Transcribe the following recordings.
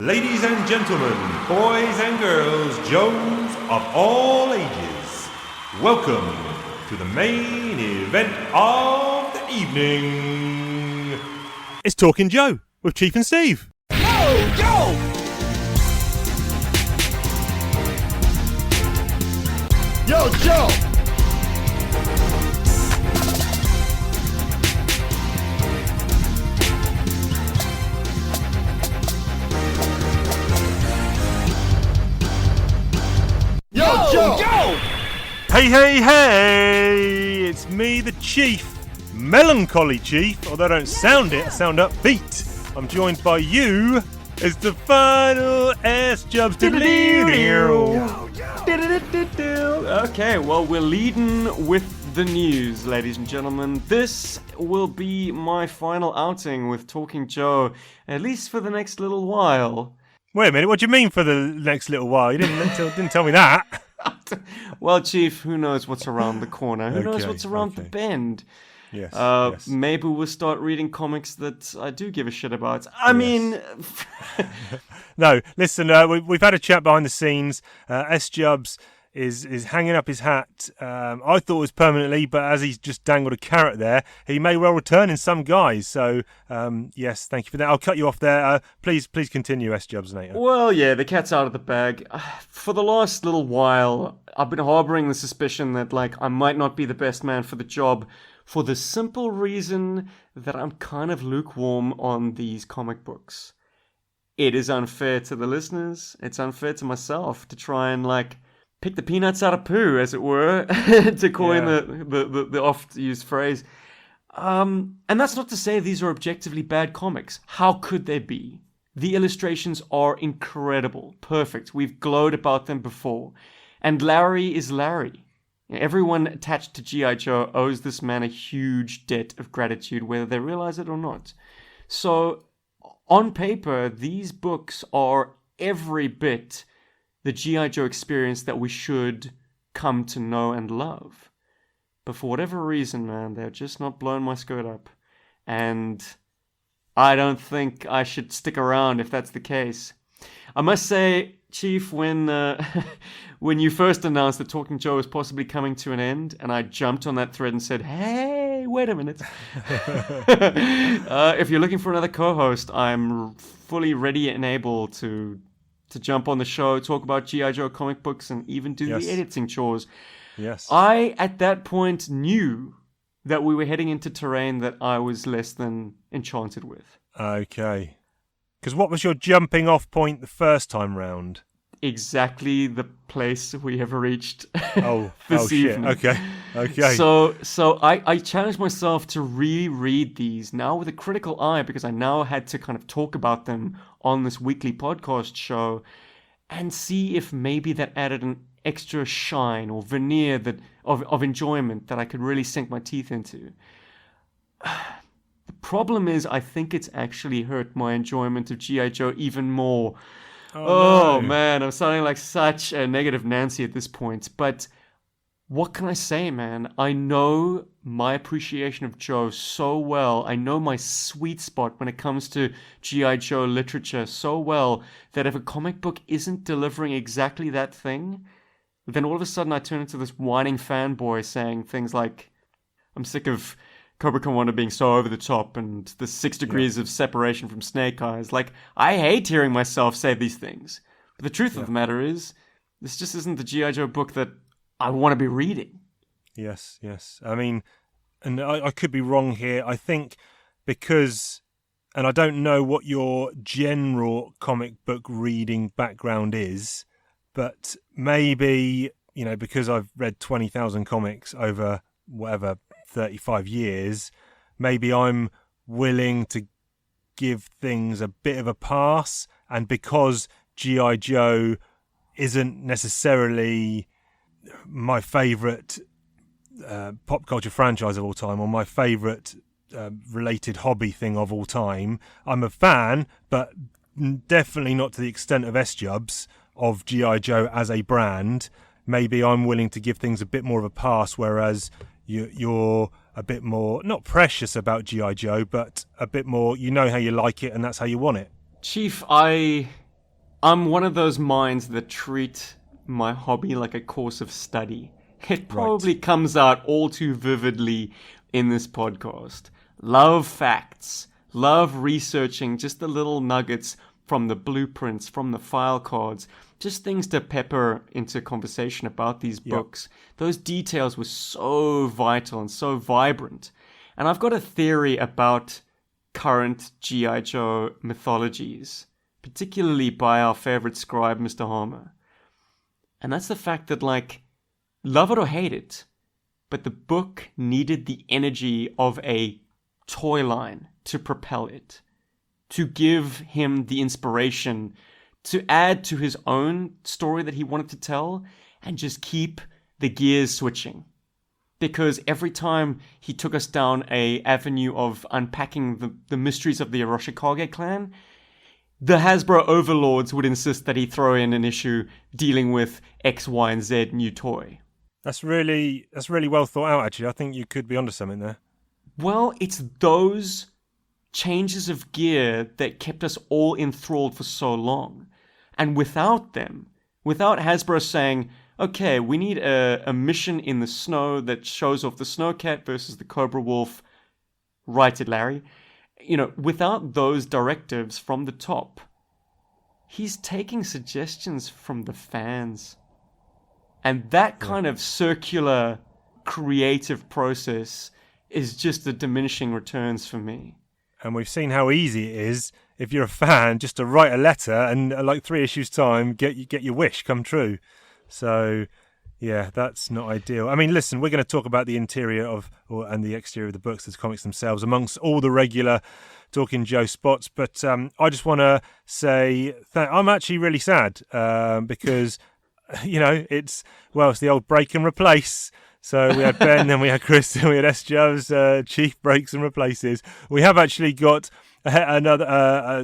Ladies and gentlemen, boys and girls, Joes of all ages, welcome to the main event of the evening. It's Talking Joe with Chief and Steve. Yo, Joe! Yo, Joe! Yo, Joe! Hey, hey, hey! It's me, the Chief. Melancholy Chief, although I don't sound it, I sound upbeat. I'm joined by you. It's the Final S-Jubbs. Okay, well, we're leading with the news, ladies and gentlemen. This will be my final outing with Talking Joe, at least for the next little while. Wait a minute, what do you mean for the next little while? You didn't tell me that. Well, Chief, who knows what's around the corner? Who knows what's around the bend? Yes, Maybe we'll start reading comics that I do give a shit about. I mean... No, listen, we've had a chat behind the scenes. S-Jubbs is hanging up his hat. I thought it was permanently, but as he's just dangled a carrot there, he may well return in some guise. So, yes, thank you for that. I'll cut you off there. Please continue, S-Jubbs, Nate. Well, yeah, the cat's out of the bag. For the last little while, I've been harboring the suspicion that, I might not be the best man for the job, for the simple reason that I'm kind of lukewarm on these comic books. It is unfair to the listeners. It's unfair to myself to try and, pick the peanuts out of poo, as it were, to coin the oft-used phrase. And that's not to say these are objectively bad comics. How could they be? The illustrations are incredible, perfect. We've glowed about them before. And Larry is Larry. Everyone attached to G.I. Joe owes this man a huge debt of gratitude, whether they realize it or not. So, on paper, these books are every bit the G.I. Joe experience that we should come to know and love. But for whatever reason, man, they're just not blowing my skirt up. And I don't think I should stick around if that's the case. I must say, Chief, when you first announced that Talking Joe was possibly coming to an end, and I jumped on that thread and said, hey, wait a minute. If you're looking for another co-host, I'm fully ready and able to jump on the show, talk about G.I. Joe comic books, and even do the editing chores. Yes. I, at that point, knew that we were heading into terrain that I was less than enchanted with. Okay. Because what was your jumping off point the first time round? Exactly the place we have reached this evening. Shit. Okay. So I challenged myself to reread these now with a critical eye, because I now had to kind of talk about them on this weekly podcast show and see if maybe that added an extra shine or veneer of enjoyment that I could really sink my teeth into. The problem is, I think it's actually hurt my enjoyment of G.I. Joe even more. Oh, no. Man, I'm sounding like such a negative Nancy at this point. But what can I say, man? I know my appreciation of Joe so well. I know my sweet spot when it comes to G.I. Joe literature so well that if a comic book isn't delivering exactly that thing, then all of a sudden I turn into this whining fanboy saying things like, I'm sick of Cobra World Order being so over the top and the 6 degrees of separation from Snake Eyes. I hate hearing myself say these things. But the truth of the matter is, this just isn't the G.I. Joe book that I want to be reading. Yes. I mean, and I could be wrong here. I think because, and I don't know what your general comic book reading background is, but maybe, because I've read 20,000 comics over whatever, 35 years, maybe I'm willing to give things a bit of a pass, and because G.I. Joe isn't necessarily my favourite pop culture franchise of all time, or my favourite related hobby thing of all time, I'm a fan, but definitely not to the extent of S-Jubbs, of G.I. Joe as a brand. Maybe I'm willing to give things a bit more of a pass, whereas you're a bit more, not precious about G.I. Joe, but a bit more, how you like it and that's how you want it. Chief, I I'm one of those minds that treat my hobby like a course of study. It probably comes out all too vividly in this podcast. Love facts. Love researching just the little nuggets from the blueprints, from the file cards. Just things to pepper into conversation about these books. Those details were so vital and so vibrant. And I've got a theory about current G.I. Joe mythologies, particularly by our favorite scribe, Mr. Harmer. And that's the fact that, like, love it or hate it, but the book needed the energy of a toy line to propel it, to give him the inspiration to add to his own story that he wanted to tell and just keep the gears switching. Because every time he took us down a avenue of unpacking the mysteries of the Arashikage clan, the Hasbro overlords would insist that he throw in an issue dealing with X, Y, and Z new toy. That's really well thought out, actually. I think you could be onto something there. Well, it's those changes of gear that kept us all enthralled for so long. And without them, without Hasbro saying, okay, we need a mission in the snow that shows off the Snowcat versus the Cobra Wolf, write it, Larry. You know, without those directives from the top, he's taking suggestions from the fans. And that kind of circular creative process is just the diminishing returns for me. And we've seen how easy it is, if you're a fan, just to write a letter and, like 3 issues' time, get your wish come true. So, yeah, that's not ideal. I mean, listen, we're going to talk about the interior and the exterior of the books, the comics themselves, amongst all the regular Talking Joe spots. But I just want to say I'm actually really sad because, you know, it's the old break and replace. So we had Ben, then we had Chris, then we had S-Jubbs, Chief breaks and replaces. We have actually got another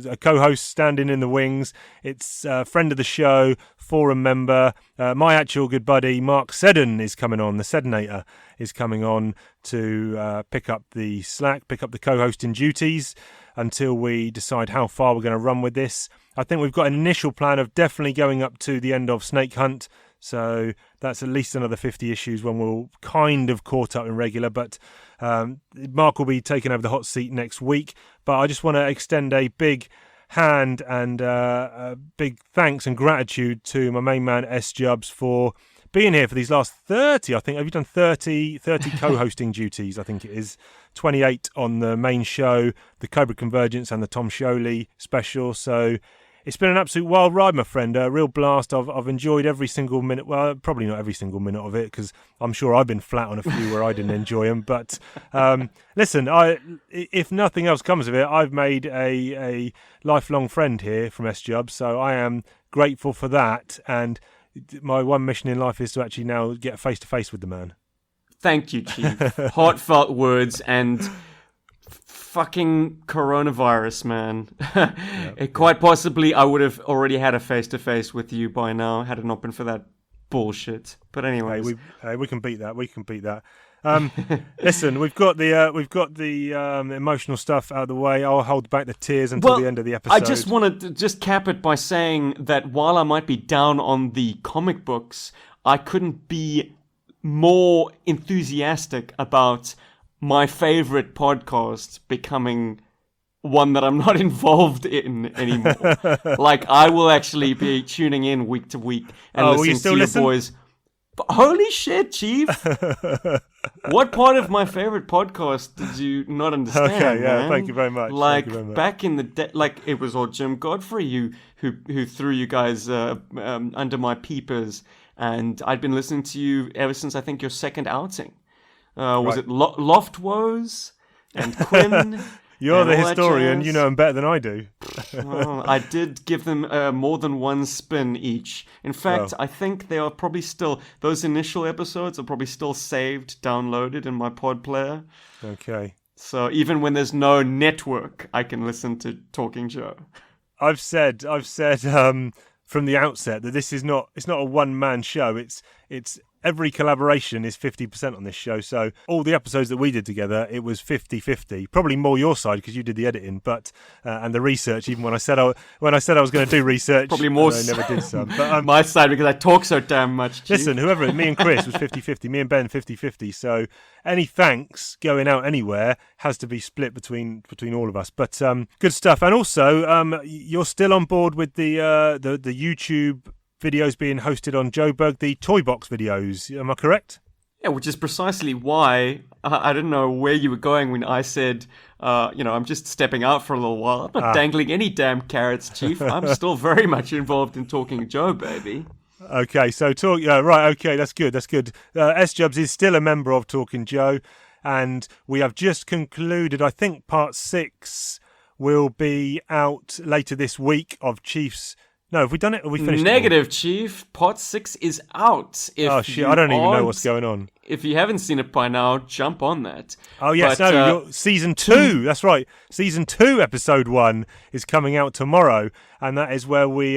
a co-host standing in the wings. It's a friend of the show, forum member, my actual good buddy, Mark Seddon is coming on. The Seddonator is coming on to pick up the slack, pick up the co-hosting duties until we decide how far we're going to run with this. I think we've got an initial plan of definitely going up to the end of Snake Hunt. So that's at least another 50 issues when we'll kind of caught up in regular. But Mark will be taking over the hot seat next week. But I just want to extend a big hand and a big thanks and gratitude to my main man, S-Jubbs, for being here for these last 30, I think. Have you done 30 co-hosting duties, I think it is. 28 on the main show, the Cobra Convergence and the Tom Sholey special. So it's been an absolute wild ride, my friend. A real blast. I've enjoyed every single minute. Well, probably not every single minute of it, because I'm sure I've been flat on a few where I didn't enjoy them. But listen, if nothing else comes of it, I've made a lifelong friend here from S-Jubbs, so I am grateful for that. And my one mission in life is to actually now get face-to-face with the man. Thank you, Chief. Heartfelt words and fucking coronavirus, man. Quite possibly I would have already had a face-to-face with you by now had it not been for that bullshit. But anyways, we can beat that. We can beat that. Listen, we've got the emotional stuff out of the way. I'll hold back the tears until the end of the episode. I just want to just cap it by saying that while I might be down on the comic books, I couldn't be more enthusiastic about my favorite podcast becoming one that I'm not involved in anymore. Like, I will actually be tuning in week to week and listening to your boys. But holy shit, Chief! What part of my favorite podcast did you not understand? Okay, yeah, man? thank you very much. Like, back in the day, like, it was all Jim Godfrey who threw you guys under my peepers, and I'd been listening to you ever since I think your second outing. Was it Loft Woes and Quinn? You're the historian. You know them better than I do. Well, I did give them more than one spin each. In fact, I think they are probably still, those initial episodes are probably still saved, downloaded in my pod player. Okay. So even when there's no network, I can listen to Talking Joe. I've said from the outset that this is not, it's not a one-man show. It's every collaboration is 50% on this show. So all the episodes that we did together, it was 50-50. Probably more your side because you did the editing, but and the research. Even when I said I was going to do research, Probably more I never did some. But my side because I talk so damn much. Chief. listen, whoever, me and Chris was 50-50, me and Ben 50-50. So any thanks going out anywhere has to be split between all of us. But good stuff. And also, you're still on board with the YouTube videos being hosted on Joburg, the Toy Box videos. Am I correct? Yeah, which is precisely why I didn't know where you were going when I said, I'm just stepping out for a little while. I'm not dangling any damn carrots, Chief. I'm still very much involved in Talking Joe, baby. Okay, so right, okay, that's good. S-Jubbs is still a member of Talking Joe, and we have just concluded, I think part 6 will be out later this week of Chief's... No, have we done it? Have we finished Negative, Chief. Part 6 is out. Oh, shit, I don't even know what's going on. If you haven't seen it by now, jump on that. Oh, yes, season 2, that's right. Season 2, episode 1 is coming out tomorrow, and that is where we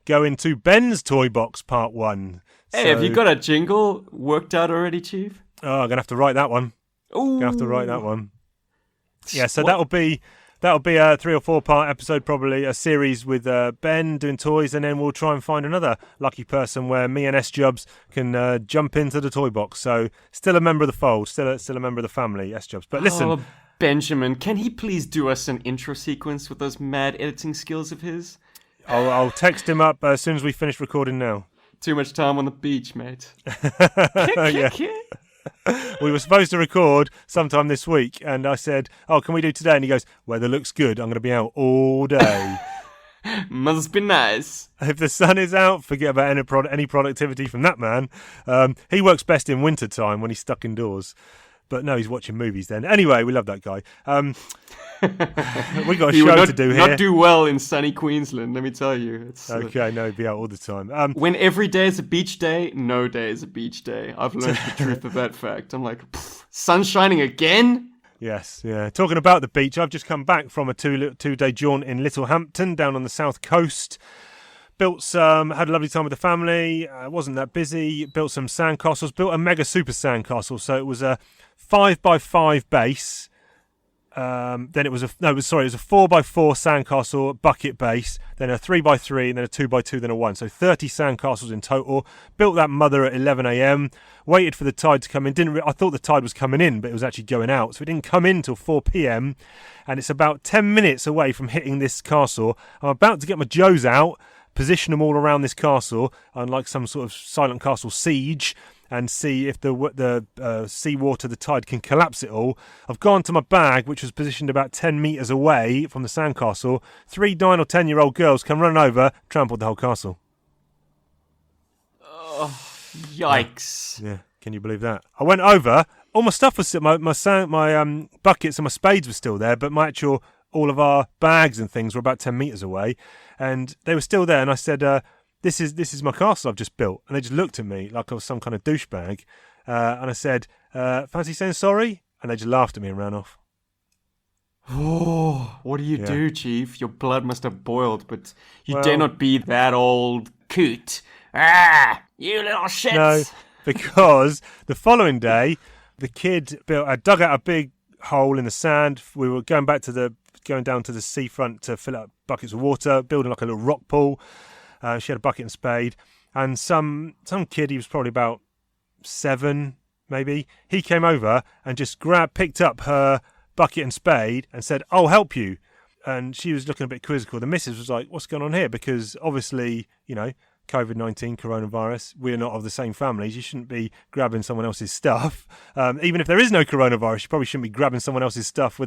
go into Ben's Toy Box part 1. Hey, have you got a jingle worked out already, Chief? Oh, I'm going to have to write that one. Ooh. Going to have to write that one. Yeah, so that'll be a 3 or 4 part episode, probably a series with Ben doing toys, and then we'll try and find another lucky person where me and S-Jubbs can jump into the toy box. So still a member of the fold, still a member of the family, S-Jubbs. But listen, oh, Benjamin, can he please do us an intro sequence with those mad editing skills of his? I'll text him up as soon as we finish recording now. Too much time on the beach, mate. Yeah. We were supposed to record sometime this week, and I said, "Oh, can we do today?" And he goes, "Weather looks good. I'm going to be out all day." Must be nice. If the sun is out, forget about any productivity from that man. He works best in winter time when he's stuck indoors. But no, he's watching movies then. Anyway, we love that guy. We got a show to do here. Not do well in sunny Queensland, let me tell you. Okay, no, he'd be out all the time. When every day is a beach day, no day is a beach day. I've learned the truth of that fact. I'm like, sun shining again? Yes, yeah. Talking about the beach, I've just come back from a two-day jaunt in Littlehampton, down on the south coast. Built had a lovely time with the family. Wasn't that busy. Built some sandcastles. Built a mega super sandcastle. So it was a 5x5 base. Then it was a 4x4 sandcastle bucket base. Then a 3x3, and then a 2x2, then a 1. So 30 sandcastles in total. Built that mother at 11 a.m. Waited for the tide to come in. I thought the tide was coming in, but it was actually going out. So it didn't come in till 4 p.m. And it's about 10 minutes away from hitting this castle. I'm about to get my Joes out, position them all around this castle, unlike some sort of silent castle siege, and see if the seawater, the tide, can collapse it all. I've gone to my bag, which was positioned about 10 metres away from the sandcastle. 3 9 or 10-year-old girls come running over, trampled the whole castle. Oh, yikes. Yeah, can you believe that? I went over, all my stuff was still, my buckets and my spades were still there, but all of our bags and things were about 10 metres away, and they were still there, and I said, this is my castle I've just built. And they just looked at me like I was some kind of douchebag. And I said, fancy saying sorry? And they just laughed at me and ran off. Oh, what do you do, Chief? Your blood must have boiled, but you dare not be that old coot. Ah, you little shits. No, because the following day, the kid dug out a big hole in the sand. We were going down to the seafront to fill up buckets of water, building like a little rock pool. She had a bucket and spade, and some kid, he was probably about 7, maybe. He came over and just picked up her bucket and spade and said, "I'll help you." And she was looking a bit quizzical. The missus was like, "What's going on here?" Because obviously, COVID-19, coronavirus, we're not of the same families. You shouldn't be grabbing someone else's stuff. Even if there is no coronavirus, you probably shouldn't be grabbing someone else's stuff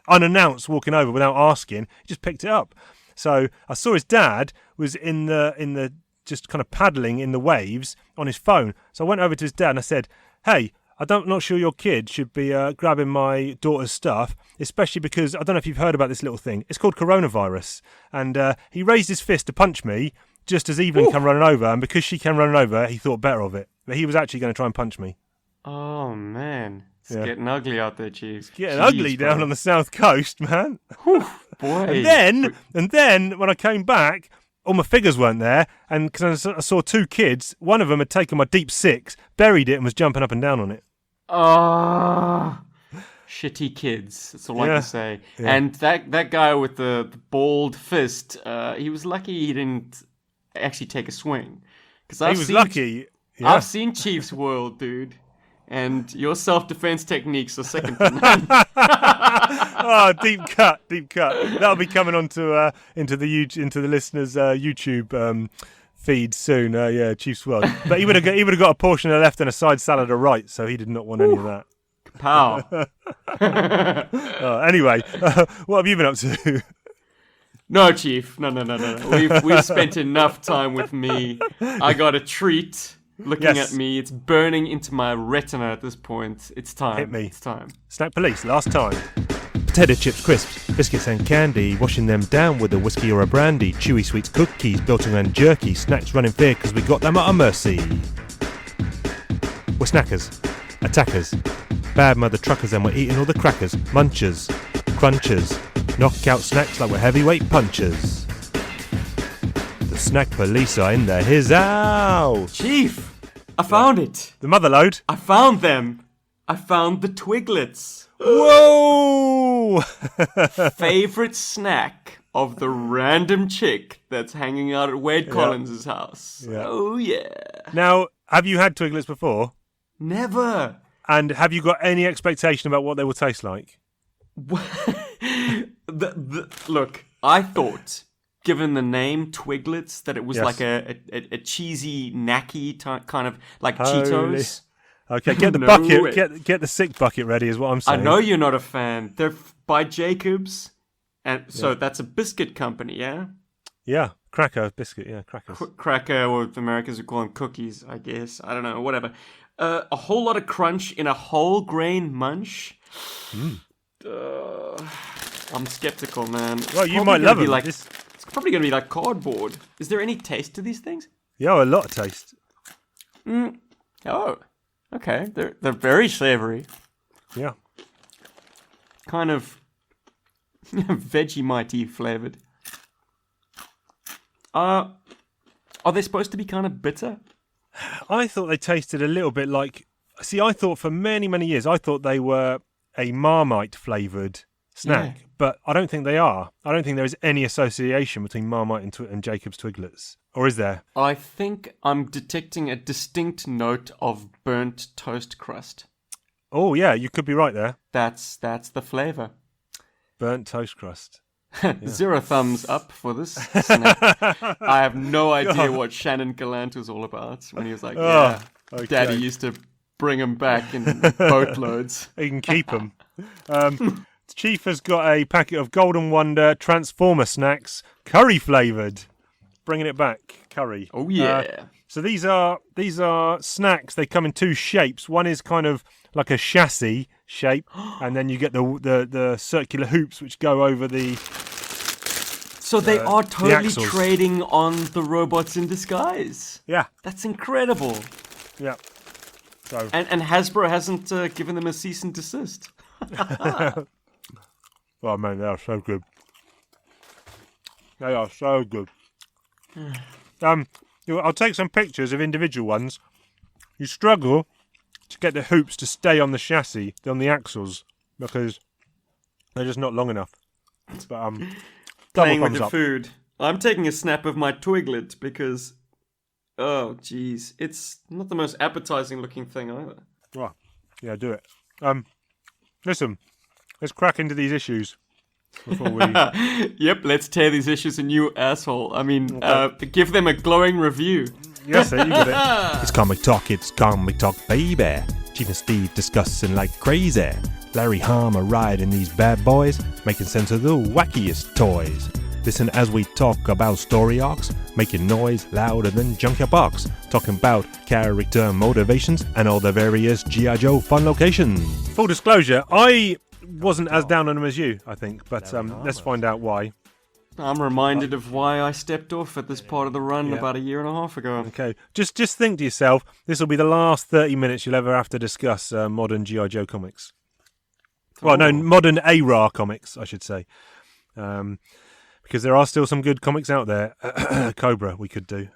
unannounced, walking over without asking. He just picked it up. So I saw his dad was in the just kind of paddling in the waves on his phone. So I went over to his dad and I said, "Hey, I'm not sure your kid should be grabbing my daughter's stuff, especially because I don't know if you've heard about this little thing. It's called coronavirus." And he raised his fist to punch me just as Evelyn came running over. And because she came running over, he thought better of it. But he was actually going to try and punch me. Oh, man. It's getting ugly out there, Chief. It's getting ugly down on the south coast, man. Whew, boy. And then when I came back, all my figures weren't there, and because I saw two kids, one of them had taken my Deep Six, buried it, and was jumping up and down on it. Ah, shitty kids. That's all I can say. Yeah. And that guy with the bald fist, he was lucky he didn't actually take a swing. Because He was lucky. Yeah. I've seen Chief's World, dude. And your self-defense techniques are second to none. Oh, deep cut. That'll be coming onto into the listeners' YouTube feed soon. Yeah, Chief's World. But he would have got a portion of left and a side salad of right, so he did not want any of that. Pow. Anyway, what have you been up to? No, Chief. No. We've spent enough time with me. I got a treat. Looking at me, it's burning into my retina at this point. It's time. Hit me. It's time. Snack Police, last time. Potato chips, crisps, biscuits and candy, washing them down with a whiskey or a brandy, chewy sweets, cookies, built around jerky, snacks running fair because we got them at our mercy. We're snackers, attackers, bad mother truckers, and we're eating all the crackers, munchers, crunchers, knockout snacks like we're heavyweight punchers. The Snack Police are in the his out. Chief, I found it. The motherload. I found them. I found the Twiglets. Whoa! Favorite snack of the random chick that's hanging out at Wade Collins' house. Yeah. Oh, yeah. Now, have you had Twiglets before? Never. And have you got any expectation about what they will taste like? Look, I thought, given the name Twiglets, that it was Yes. like a cheesy, knacky kind of like Holy. Cheetos. Okay, get the No bucket. way. Get the sick bucket ready. Is what I'm I saying. know you're not a fan. They're by Jacobs, and so that's a biscuit company, yeah. Yeah, cracker biscuit. Yeah, crackers. Cracker, or the Americans would call them cookies, I guess. I don't know, whatever. A whole lot of crunch in a whole grain munch. I'm skeptical, man. Well, you might love them. It's probably going to be like cardboard. Is there any taste to these things? Yeah, a lot of taste. Oh, okay. They're very savory. Yeah. Kind of Vegemite-y flavored. Are they supposed to be kind of bitter? I thought they tasted a little bit like. See, I thought for many, many years, I thought they were a Marmite flavoured snack, but I don't think they are. I don't think there is any association between Marmite and Jacob's Twiglets. Or is there? I think I'm detecting a distinct note of burnt toast crust. Oh, yeah, you could be right there. That's the flavour. Burnt toast crust. 0 thumbs up for this snack. I have no idea what Shannon Gallant was all about when he was like, okay. Daddy used to bring them back in boatloads. You can keep them. Chief has got a packet of Golden Wonder Transformer snacks, curry flavoured. Bringing it back, curry. Oh, yeah. So these are snacks. They come in two shapes. One is kind of like a chassis shape, and then you get the circular hoops which go over the. So they are totally axles. trading on the robots in disguise. Yeah, That's incredible. yeah. So And Hasbro hasn't given them a cease and desist. oh man, they are so good. They are so good. I'll take some pictures of individual ones. You struggle to get the hoops to stay on the chassis, on the axles, because they're just not long enough. But Playing double with thumbs the up. food. I'm taking a snap of my Twiglet because, oh jeez, it's not the most appetizing looking thing either. Right. Yeah, do it. Listen, let's crack into these issues before we. Yep, let's tear these issues a new asshole. I mean, give them a glowing review. Yes, sir, you got it. It's comic talk, baby. Chief and Steve discussing like crazy. Larry Harmer riding these bad boys, making sense of the wackiest toys. Listen as we talk about story arcs, making noise louder than Junkyard Box, talking about character motivations and all the various G.I. Joe fun locations. Full disclosure, I wasn't as down on them as you, I think, but let's find out why. I'm reminded of why I stepped off at this part of the run about a year and a half ago. Okay, just think to yourself, this will be the last 30 minutes you'll ever have to discuss modern G.I. Joe comics. Well, no, modern ARAH comics, I should say. because there are still some good comics out there. Cobra, we could do.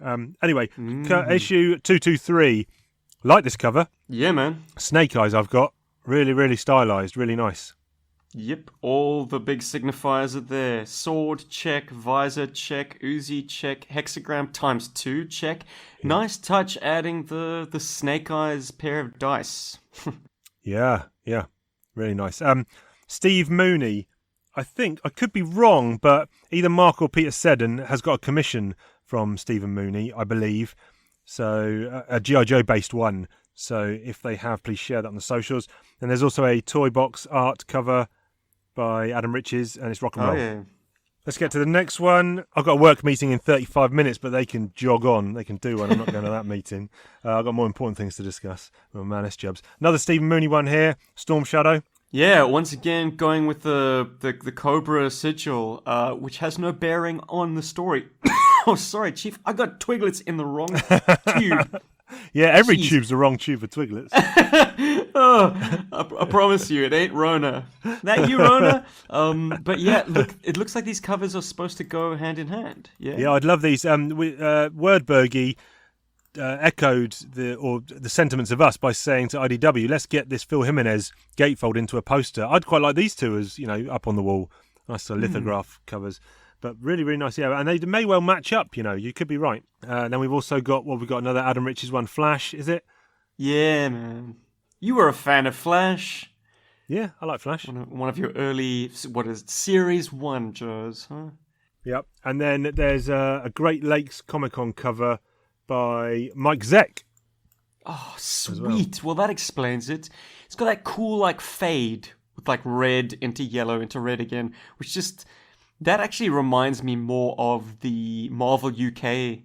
Anyway, issue 223. Like this cover. Yeah, man. Snake eyes I've got. Really, really stylized. Really nice. Yep, all the big signifiers are there. Sword, check. Visor, check. Uzi, check. Hexagram ×2, check. Nice touch adding the snake eyes pair of dice. Yeah. Really nice. Steve Mooney, I think, I could be wrong, but either Mark or Peter Seddon has got a commission from Stephen Mooney, I believe. So, a G.I. Joe based one. So, if they have, please share that on the socials. And there's also a toy box art cover by Adam Riches, and it's rock and roll. Yeah. Let's get to the next one. I've got a work meeting in 35 minutes, but they can jog on. They can do one. I'm not going to that meeting. I've got more important things to discuss. Oh, man, S-Jubbs. Another Stephen Mooney one here. Storm Shadow. Yeah, once again, going with the Cobra sigil, which has no bearing on the story. Oh, sorry, Chief. I got Twiglets in the wrong tube. Yeah, every tube's the wrong tube for Twiglets. I promise you, it ain't Rona. That you, Rona? But yeah, look, it looks like these covers are supposed to go hand in hand. Yeah, I'd love these. Wordbergy echoed the sentiments of us by saying to IDW, let's get this Phil Jimenez gatefold into a poster. I'd quite like these two as, up on the wall. Nice lithograph covers. But really, really nice, yeah. And they may well match up, you could be right. Then we've also got, we've got another Adam Riches one, Flash, is it? Yeah, man. You were a fan of Flash. Yeah, I like Flash. One of your early, Series 1, Joes, huh? Yep. And then there's a Great Lakes Comic-Con cover by Mike Zeck. Oh, sweet. Well, that explains it. It's got that cool, fade with, red into yellow into red again, which just... That actually reminds me more of the Marvel UK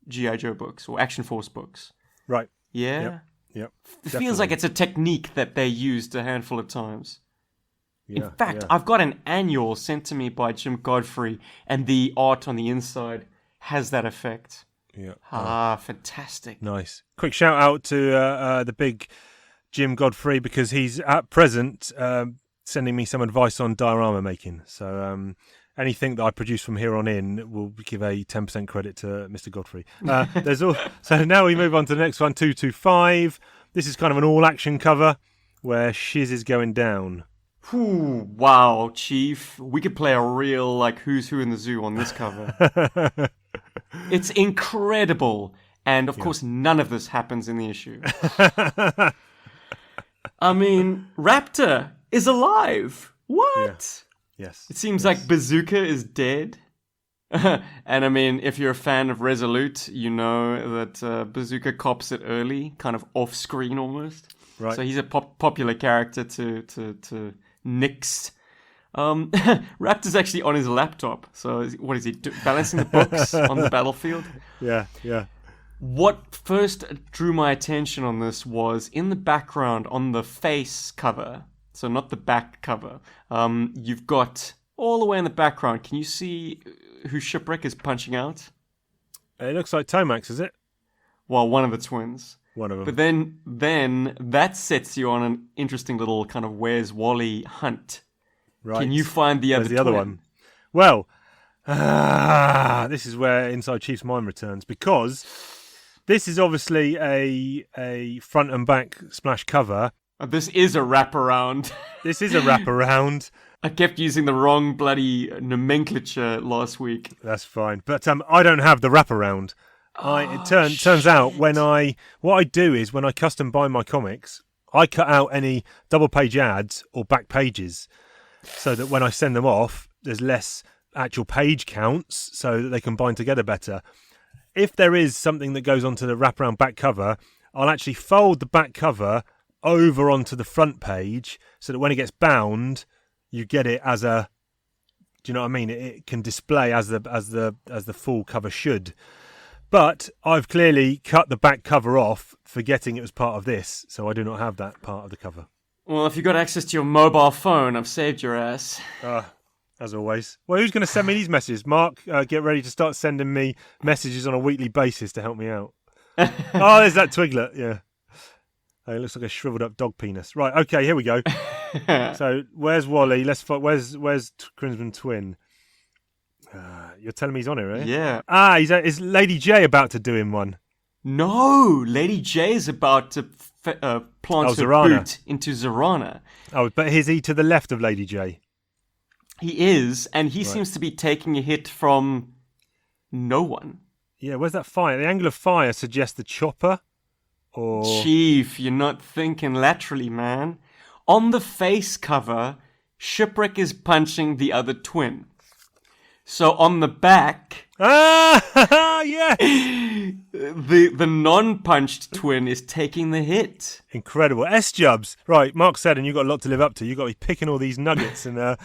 G.I. Joe books or Action Force books. Right. Yeah? Yep. It feels like it's a technique that they used a handful of times. Yeah, In fact, I've got an annual sent to me by Jim Godfrey, and the art on the inside has that effect. Yeah. Fantastic. Nice. Quick shout out to the big Jim Godfrey, because he's at present sending me some advice on diorama making. So anything that I produce from here on in will give a 10% credit to Mr. Godfrey. So now we move on to the next one, 225. This is kind of an all-action cover where Shiz is going down. Ooh, wow, Chief. We could play a real, who's who in the zoo on this cover. It's incredible. And, of course, none of this happens in the issue. I mean, Raptor is alive. What? Yes. It seems like Bazooka is dead. And I mean, if you're a fan of Resolute, you know that Bazooka cops it early, kind of off screen almost. Right. So he's a popular character to nix. Raptor's actually on his laptop. So what is he balancing the books on the battlefield? Yeah. What first drew my attention on this was in the background on the face cover. So not the back cover. You've got all the way in the background. Can you see who Shipwreck is punching out? It looks like Tomax, is it? Well, one of the twins. One of them. But then that sets you on an interesting little kind of Where's Wally hunt. Right. Can you find the other the other twin? one? Well, this is where Inside Chief's mind returns, because this is obviously a front and back splash cover. This is a wraparound. This is a wraparound. I kept using the wrong bloody nomenclature last week. That's fine. But I don't have the wraparound. It turns out what I do is when I custom bind my comics, I cut out any double page ads or back pages so that when I send them off, there's less actual page counts so that they can bind together better. If there is something that goes onto the wraparound back cover, I'll actually fold the back cover over onto the front page so that when it gets bound, you get it as a, do you know what I mean? It can display as the full cover should. But I've clearly cut the back cover off, forgetting it was part of this, so I do not have that part of the cover. Well, if you've got access to your mobile phone, I've saved your ass. As always. Well, who's going to send me these messages? Mark, get ready to start sending me messages on a weekly basis to help me out. Oh, there's that Twiglet, yeah. Oh, it looks like a shriveled up dog penis. Right, okay, here we go. So, where's Wally? Where's Crimson Twin? You're telling me he's on it, right? Yeah. Is Lady J about to do him one? No, Lady J is about to plant her Zarana. boot into Zarana. Oh, but is he to the left of Lady J? He is, and he seems to be taking a hit from no one. Yeah, where's that fire? The angle of fire suggests the chopper, or... Chief, you're not thinking laterally, man. On the face cover, Shipwreck is punching the other twin. So on the back, yeah! the non-punched twin is taking the hit. Incredible. S-Jubbs. Right, Mark said, and you've got a lot to live up to. You've got to be picking all these nuggets and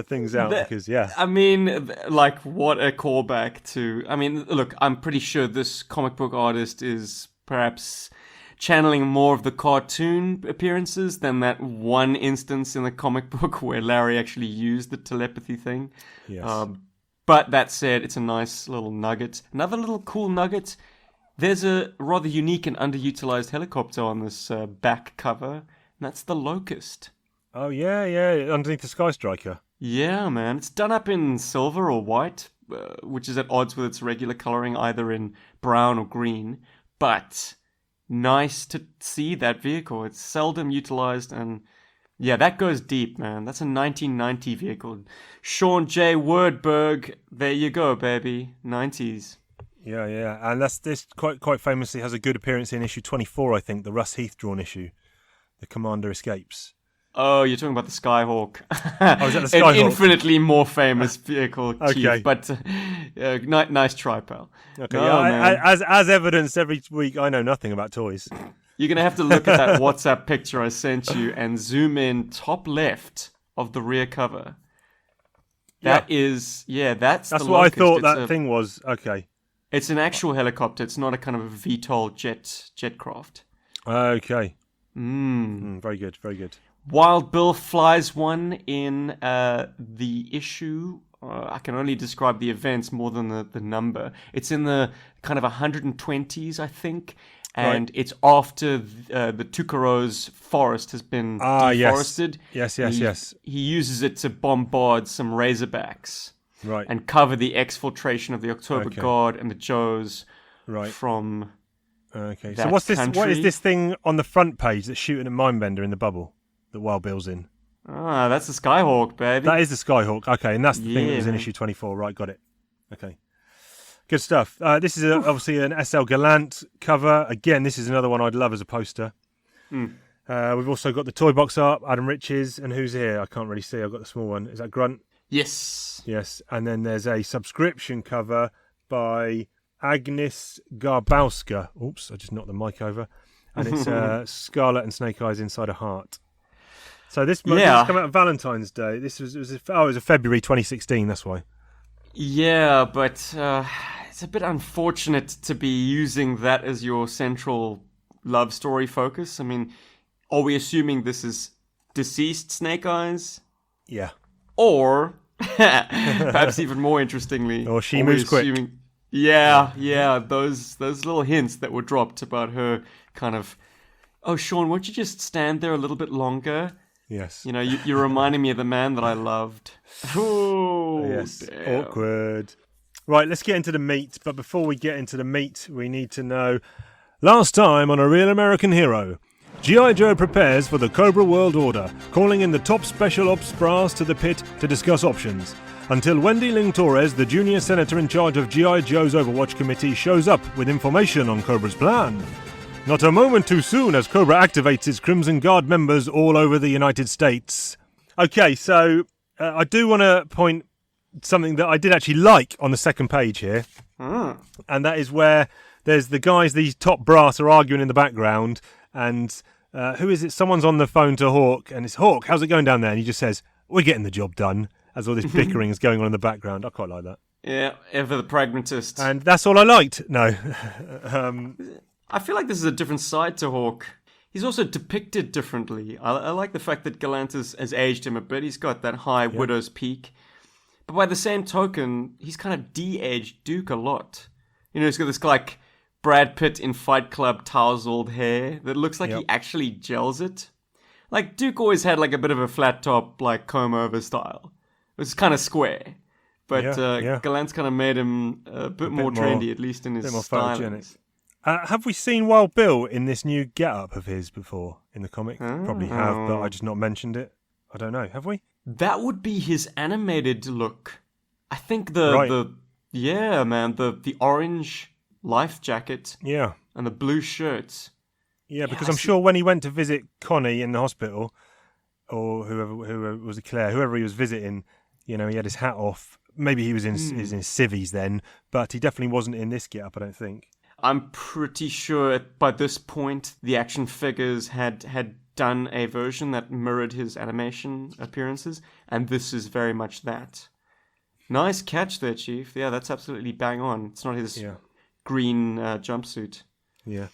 things out because, yeah. I mean, like, what a callback to... I mean, look, I'm pretty sure this comic book artist is perhaps channeling more of the cartoon appearances than that one instance in the comic book where Larry actually used the telepathy thing. Yes. But that said, it's a nice little nugget. Another little cool nugget. There's a rather unique and underutilized helicopter on this back cover, and that's the Locust. Oh, yeah, underneath the Sky Striker. Yeah, man. It's done up in silver or white, which is at odds with its regular coloring, either in brown or green. But nice to see that vehicle. It's seldom utilized, and yeah, that goes deep, man. That's a 1990 vehicle. Sean J. Wordberg, there you go, baby. 90s. Yeah, and this quite famously has a good appearance in issue 24, I think, the Russ Heath drawn issue. The Commander Escapes. Oh, you're talking about the Skyhawk. Oh, is that the Skyhawk? An infinitely more famous vehicle, Chief. Okay. But nice try, pal. Okay, No, man. as evidenced every week, I know nothing about toys. You're going to have to look at that WhatsApp picture I sent you and zoom in top left of the rear cover. That's That's the what Locust. I thought that thing was. Okay. It's an actual helicopter. It's not a kind of a VTOL jet craft. Okay. Very good, very good. Wild Bill flies one in the issue. I can only describe the events more than the number. It's in the kind of 120s, I think. And it's after the Tucaro's forest has been deforested. Yes. He uses it to bombard some Razorbacks. Right. And cover the exfiltration of the October Guard and the Joes from Okay. that So what is country. this thing on the front page that's shooting at Mindbender in the bubble that Wild Bill's in? Ah, that's the Skyhawk, baby. That is the Skyhawk. Okay, and that's the thing that was in man. issue 24. Right, got it. Okay. Good stuff. This is obviously an SL Gallant cover. Again, this is another one I'd love as a poster. We've also got the toy box art, Adam Riches, and who's here? I can't really see. I've got the small one. Is that Grunt? Yes. Yes. And then there's a subscription cover by Agnes Garbowska. Oops, I just knocked the mic over. And it's Scarlet and Snake Eyes Inside a Heart. So this came out on Valentine's Day. It was a February 2016, that's why. Yeah, but it's a bit unfortunate to be using that as your central love story focus. I mean, are we assuming this is deceased Snake Eyes? Yeah. Or, perhaps even more interestingly... Or she moves quick. Yeah, those little hints that were dropped about her kind of... Oh, Sean, won't you just stand there a little bit longer? Yes. You know, you're reminding me of the man that I loved. Oh, yes. damn. Awkward. Right, let's get into the meat. But before we get into the meat, we need to know... Last time on A Real American Hero... G.I. Joe prepares for the Cobra World Order, calling in the top special ops brass to the pit to discuss options. Until Wendy Ling Torres, the junior senator in charge of G.I. Joe's Overwatch Committee, shows up with information on Cobra's plan. Not a moment too soon as Cobra activates its Crimson Guard members all over the United States. Okay, so I do want to point something that I did actually like on the second page here. And that is where there's the guys, these top brass, are arguing in the background. And who is it? Someone's on the phone to Hawk, and it's Hawk, how's it going down there? And he just says, we're getting the job done, as all this bickering is going on in the background. I quite like that. Yeah, ever the pragmatist. And that's all I liked. No. I feel like this is a different side to Hawk. He's also depicted differently. I like the fact that Galantis has aged him a bit. He's got that high widow's peak. But by the same token, he's kind of de-aged Duke a lot. You know, he's got this like... Brad Pitt in Fight Club tousled hair that looks like he actually gels it. Like, Duke always had like a bit of a flat top, like comb over style. It was kind of square. But Yeah. Gallant's kind of made him a bit more trendy, at least in his bit more style. photogenic. Have we seen Wild Bill in this new get-up of his before in the comic? Probably have, but I just not mentioned it. I don't know. Have we? That would be his animated look. I think Right. the orange life jacket Yeah. and the blue shirt. Yeah, because I I'm see. sure when he went to visit Connie in the hospital, or whoever was it, Claire, whoever he was visiting, he had his hat off. Maybe he was in his civvies then, but he definitely wasn't in this get-up, I don't think. I'm pretty sure by this point the action figures had done a version that mirrored his animation appearances, and this is very much that. Nice catch there, Chief. Yeah, that's absolutely bang on. It's not his green jumpsuit. Yeah.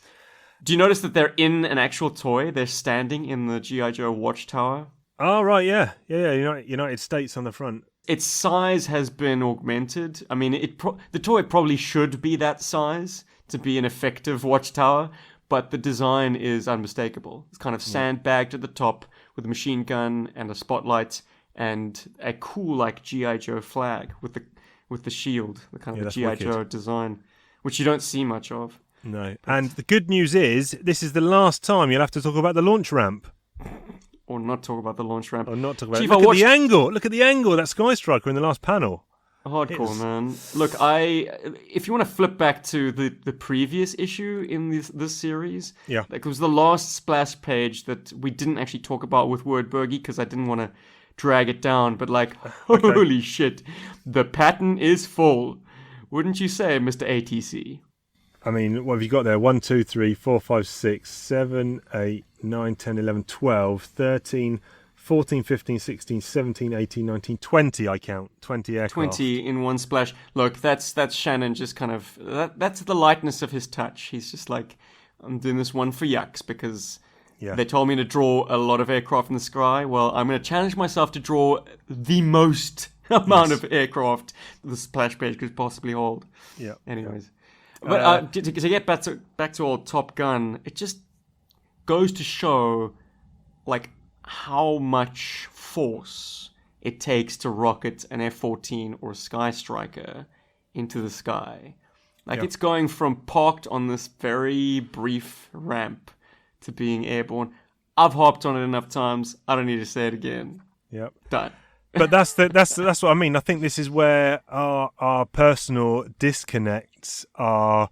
Do you notice that they're in an actual toy? They're standing in the G.I. Joe watchtower. Oh, right, yeah. United States on the front. Its size has been augmented. I mean, the toy probably should be that size to be an effective watchtower, but the design is unmistakable. It's kind of sandbagged at the top with a machine gun and a spotlight and a cool like G.I. Joe flag with the shield, the kind of the G.I. wicked. Joe design, which you don't see much of. No. And the good news is, this is the last time you'll have to talk about the launch ramp. Or not talk about the launch ramp. Or not talk about Chief, Look at the angle. Look at the angle of that Sky Striker in the last panel. Hardcore, man. Look, if you want to flip back to the previous issue in this series, Yeah. like it was the last splash page that we didn't actually talk about with Wordbergy because I didn't want to drag it down, but like, holy shit, the pattern is full. Wouldn't you say, Mr. ATC? I mean, what have you got there? 1, 2, 3, 4, 5, 6, 7, 8, 9, 10, 11, 12, 13, 14, 15, 16, 17, 18, 19, 20, I count. 20 aircraft. 20 in one splash. Look, that's Shannon just kind of... That's the lightness of his touch. He's just like, I'm doing this one for yucks because they told me to draw a lot of aircraft in the sky. Well, I'm going to challenge myself to draw the most amount of aircraft the splash page could possibly hold. Yeah. Anyways. But to get back to old Top Gun, it just goes to show like how much force it takes to rocket an F-14 or a Sky Striker into the sky. Like it's going from parked on this very brief ramp to being airborne. I've hopped on it enough times. I don't need to say it again. Yep. Done. But that's what I mean. I think this is where our personal disconnects are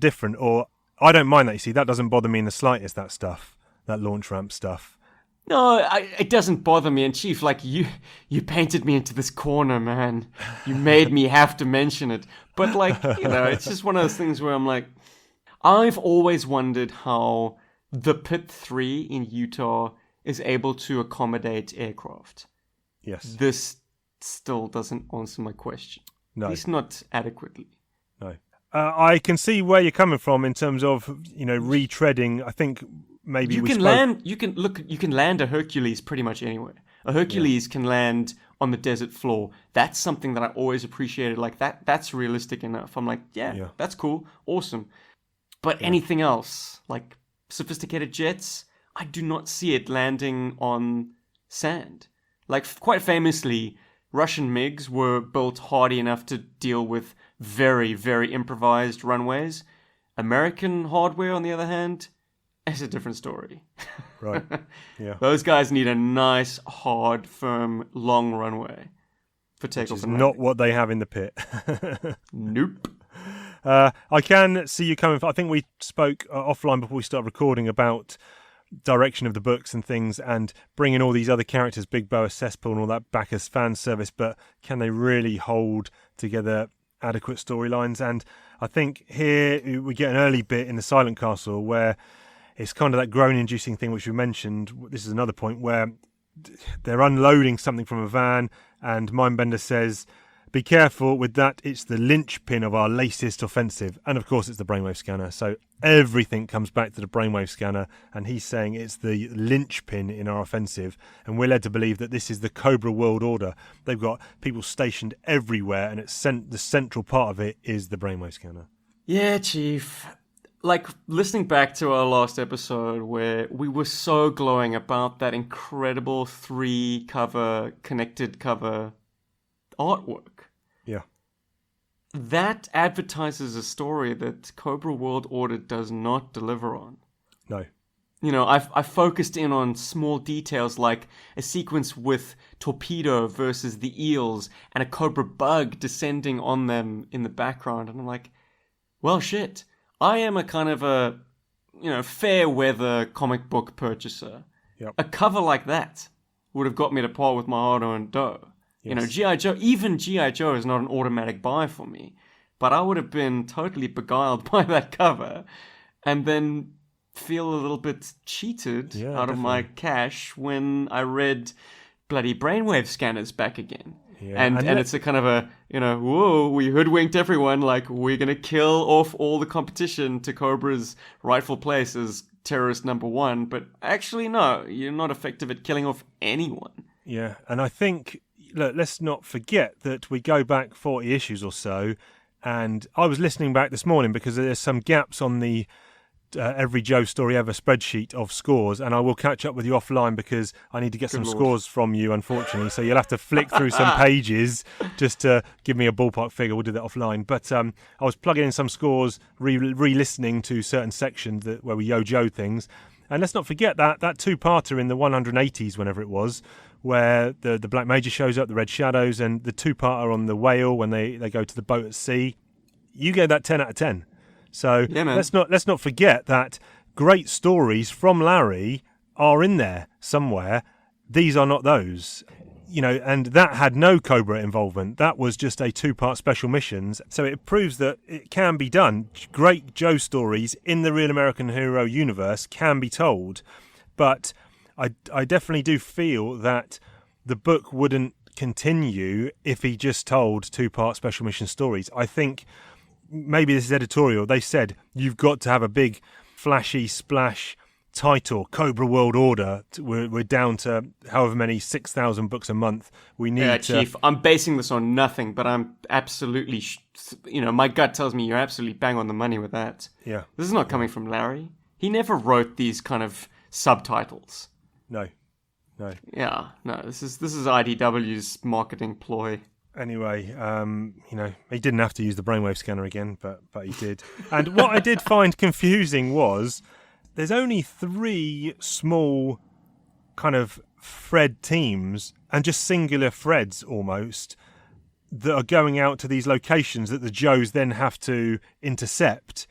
different. Or I don't mind that. You see, that doesn't bother me in the slightest. That stuff, that launch ramp stuff. No, it doesn't bother me. And Chief, like you painted me into this corner, man. You made me have to mention it. But like, it's just one of those things where I'm like, I've always wondered how the Pit 3 in Utah is able to accommodate aircraft. Yes. This still doesn't answer my question. No. At least not adequately. No. I can see where you're coming from in terms of retreading. I think maybe You can land a Hercules pretty much anywhere. A Hercules can land on the desert floor. That's something that I always appreciated. Like that's realistic enough. I'm like, yeah. That's cool, awesome. But anything else, like sophisticated jets, I do not see it landing on sand. Like, quite famously, Russian MiGs were built hardy enough to deal with very, very improvised runways. American hardware, on the other hand, is a different story. Right. Yeah. Those guys need a nice, hard, firm, long runway for takeoff and landing. Not what they have in the pit. Nope. I can see you coming. I think we spoke offline before we started recording about direction of the books and things and bringing all these other characters, Big Boa, Cesspool and all that back as fan service, but can they really hold together adequate storylines? And I think here we get an early bit in the Silent Castle where it's kind of that groan-inducing thing which we mentioned. This is another point where they're unloading something from a van and Mindbender says, be careful with that, it's the linchpin of our latest offensive. And of course it's the brainwave scanner. So everything comes back to the brainwave scanner and he's saying it's the linchpin in our offensive. And we're led to believe that this is the Cobra World Order. They've got people stationed everywhere and the central part of it is the brainwave scanner. Yeah, Chief. Like, listening back to our last episode where we were so glowing about that incredible 3-cover, connected cover artwork. that advertises a story that Cobra World Order does not deliver on. No. You know, I focused in on small details like a sequence with Torpedo versus the eels and a cobra bug descending on them in the background. And I'm like, well, shit. I am a kind of a, fair weather comic book purchaser. Yep. A cover like that would have got me to part with my hard-earned dough. Yes. G.I. Joe, even G.I. Joe is not an automatic buy for me. But I would have been totally beguiled by that cover and then feel a little bit cheated out of my cash when I read bloody brainwave scanners back again. Yeah. And it's a kind of a, whoa, we hoodwinked everyone, like we're going to kill off all the competition to Cobra's rightful place as terrorist number one. But actually, no, you're not effective at killing off anyone. Yeah, and I think, look, let's not forget that we go back 40 issues or so, and I was listening back this morning because there's some gaps on the Every Joe Story Ever spreadsheet of scores, and I will catch up with you offline because I need to get some scores from you, unfortunately, so you'll have to flick through some pages just to give me a ballpark figure. We'll do that offline. But I was plugging in some scores, re-listening to certain sections where we Yo-Joe things, and let's not forget that two-parter in the 180s, whenever it was, where the Black Major shows up, the Red Shadows, and the two-parter on the whale when they go to the boat at sea. You gave that 10 out of 10. So yeah, let's not forget that great stories from Larry are in there somewhere. These are not those. And that had no Cobra involvement. That was just a two-part special missions. So it proves that it can be done. Great Joe stories in the Real American Hero universe can be told. But I definitely do feel that the book wouldn't continue if he just told two-part special mission stories. I think maybe this is editorial. They said, you've got to have a big, flashy, splash title, Cobra World Order. We're down to however many, 6,000 books a month. We need to... Chief, I'm basing this on nothing, but I'm absolutely... my gut tells me you're absolutely bang on the money with that. Yeah. This is not coming from Larry. He never wrote these kind of subtitles. No. Yeah, no, this is IDW's marketing ploy. Anyway, he didn't have to use the brainwave scanner again, but he did. And what I did find confusing was there's only 3 small kind of Fred teams and just singular Freds almost that are going out to these locations that the Joes then have to intercept.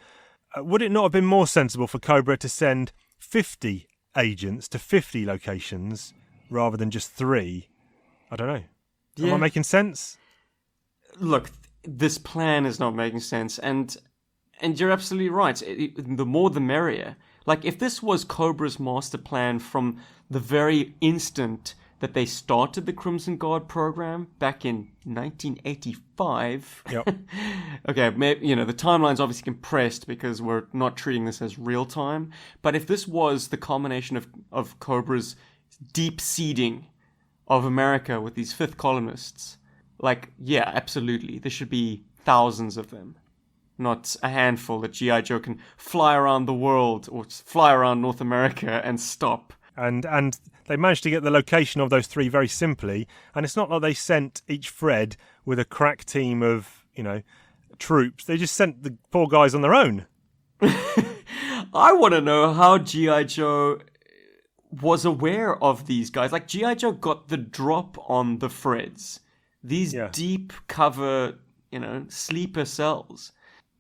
Would it not have been more sensible for Cobra to send 50 agents to 50 locations rather than just 3? I don't know. Am I making sense? Look, this plan is not making sense, and you're absolutely right. The more the merrier. Like, if this was Cobra's master plan from the very instant that they started the Crimson Guard program back in 1985. Yep. Okay, maybe, the timeline's obviously compressed because we're not treating this as real time. But if this was the culmination of Cobra's deep seeding of America with these fifth columnists, yeah, absolutely. There should be thousands of them, not a handful that G.I. Joe can fly around the world or fly around North America and stop. And they managed to get the location of those 3 very simply. And it's not like they sent each Fred with a crack team of, troops. They just sent the poor guys on their own. I want to know how G.I. Joe was aware of these guys. Like, G.I. Joe got the drop on the Freds. These deep cover, sleeper cells.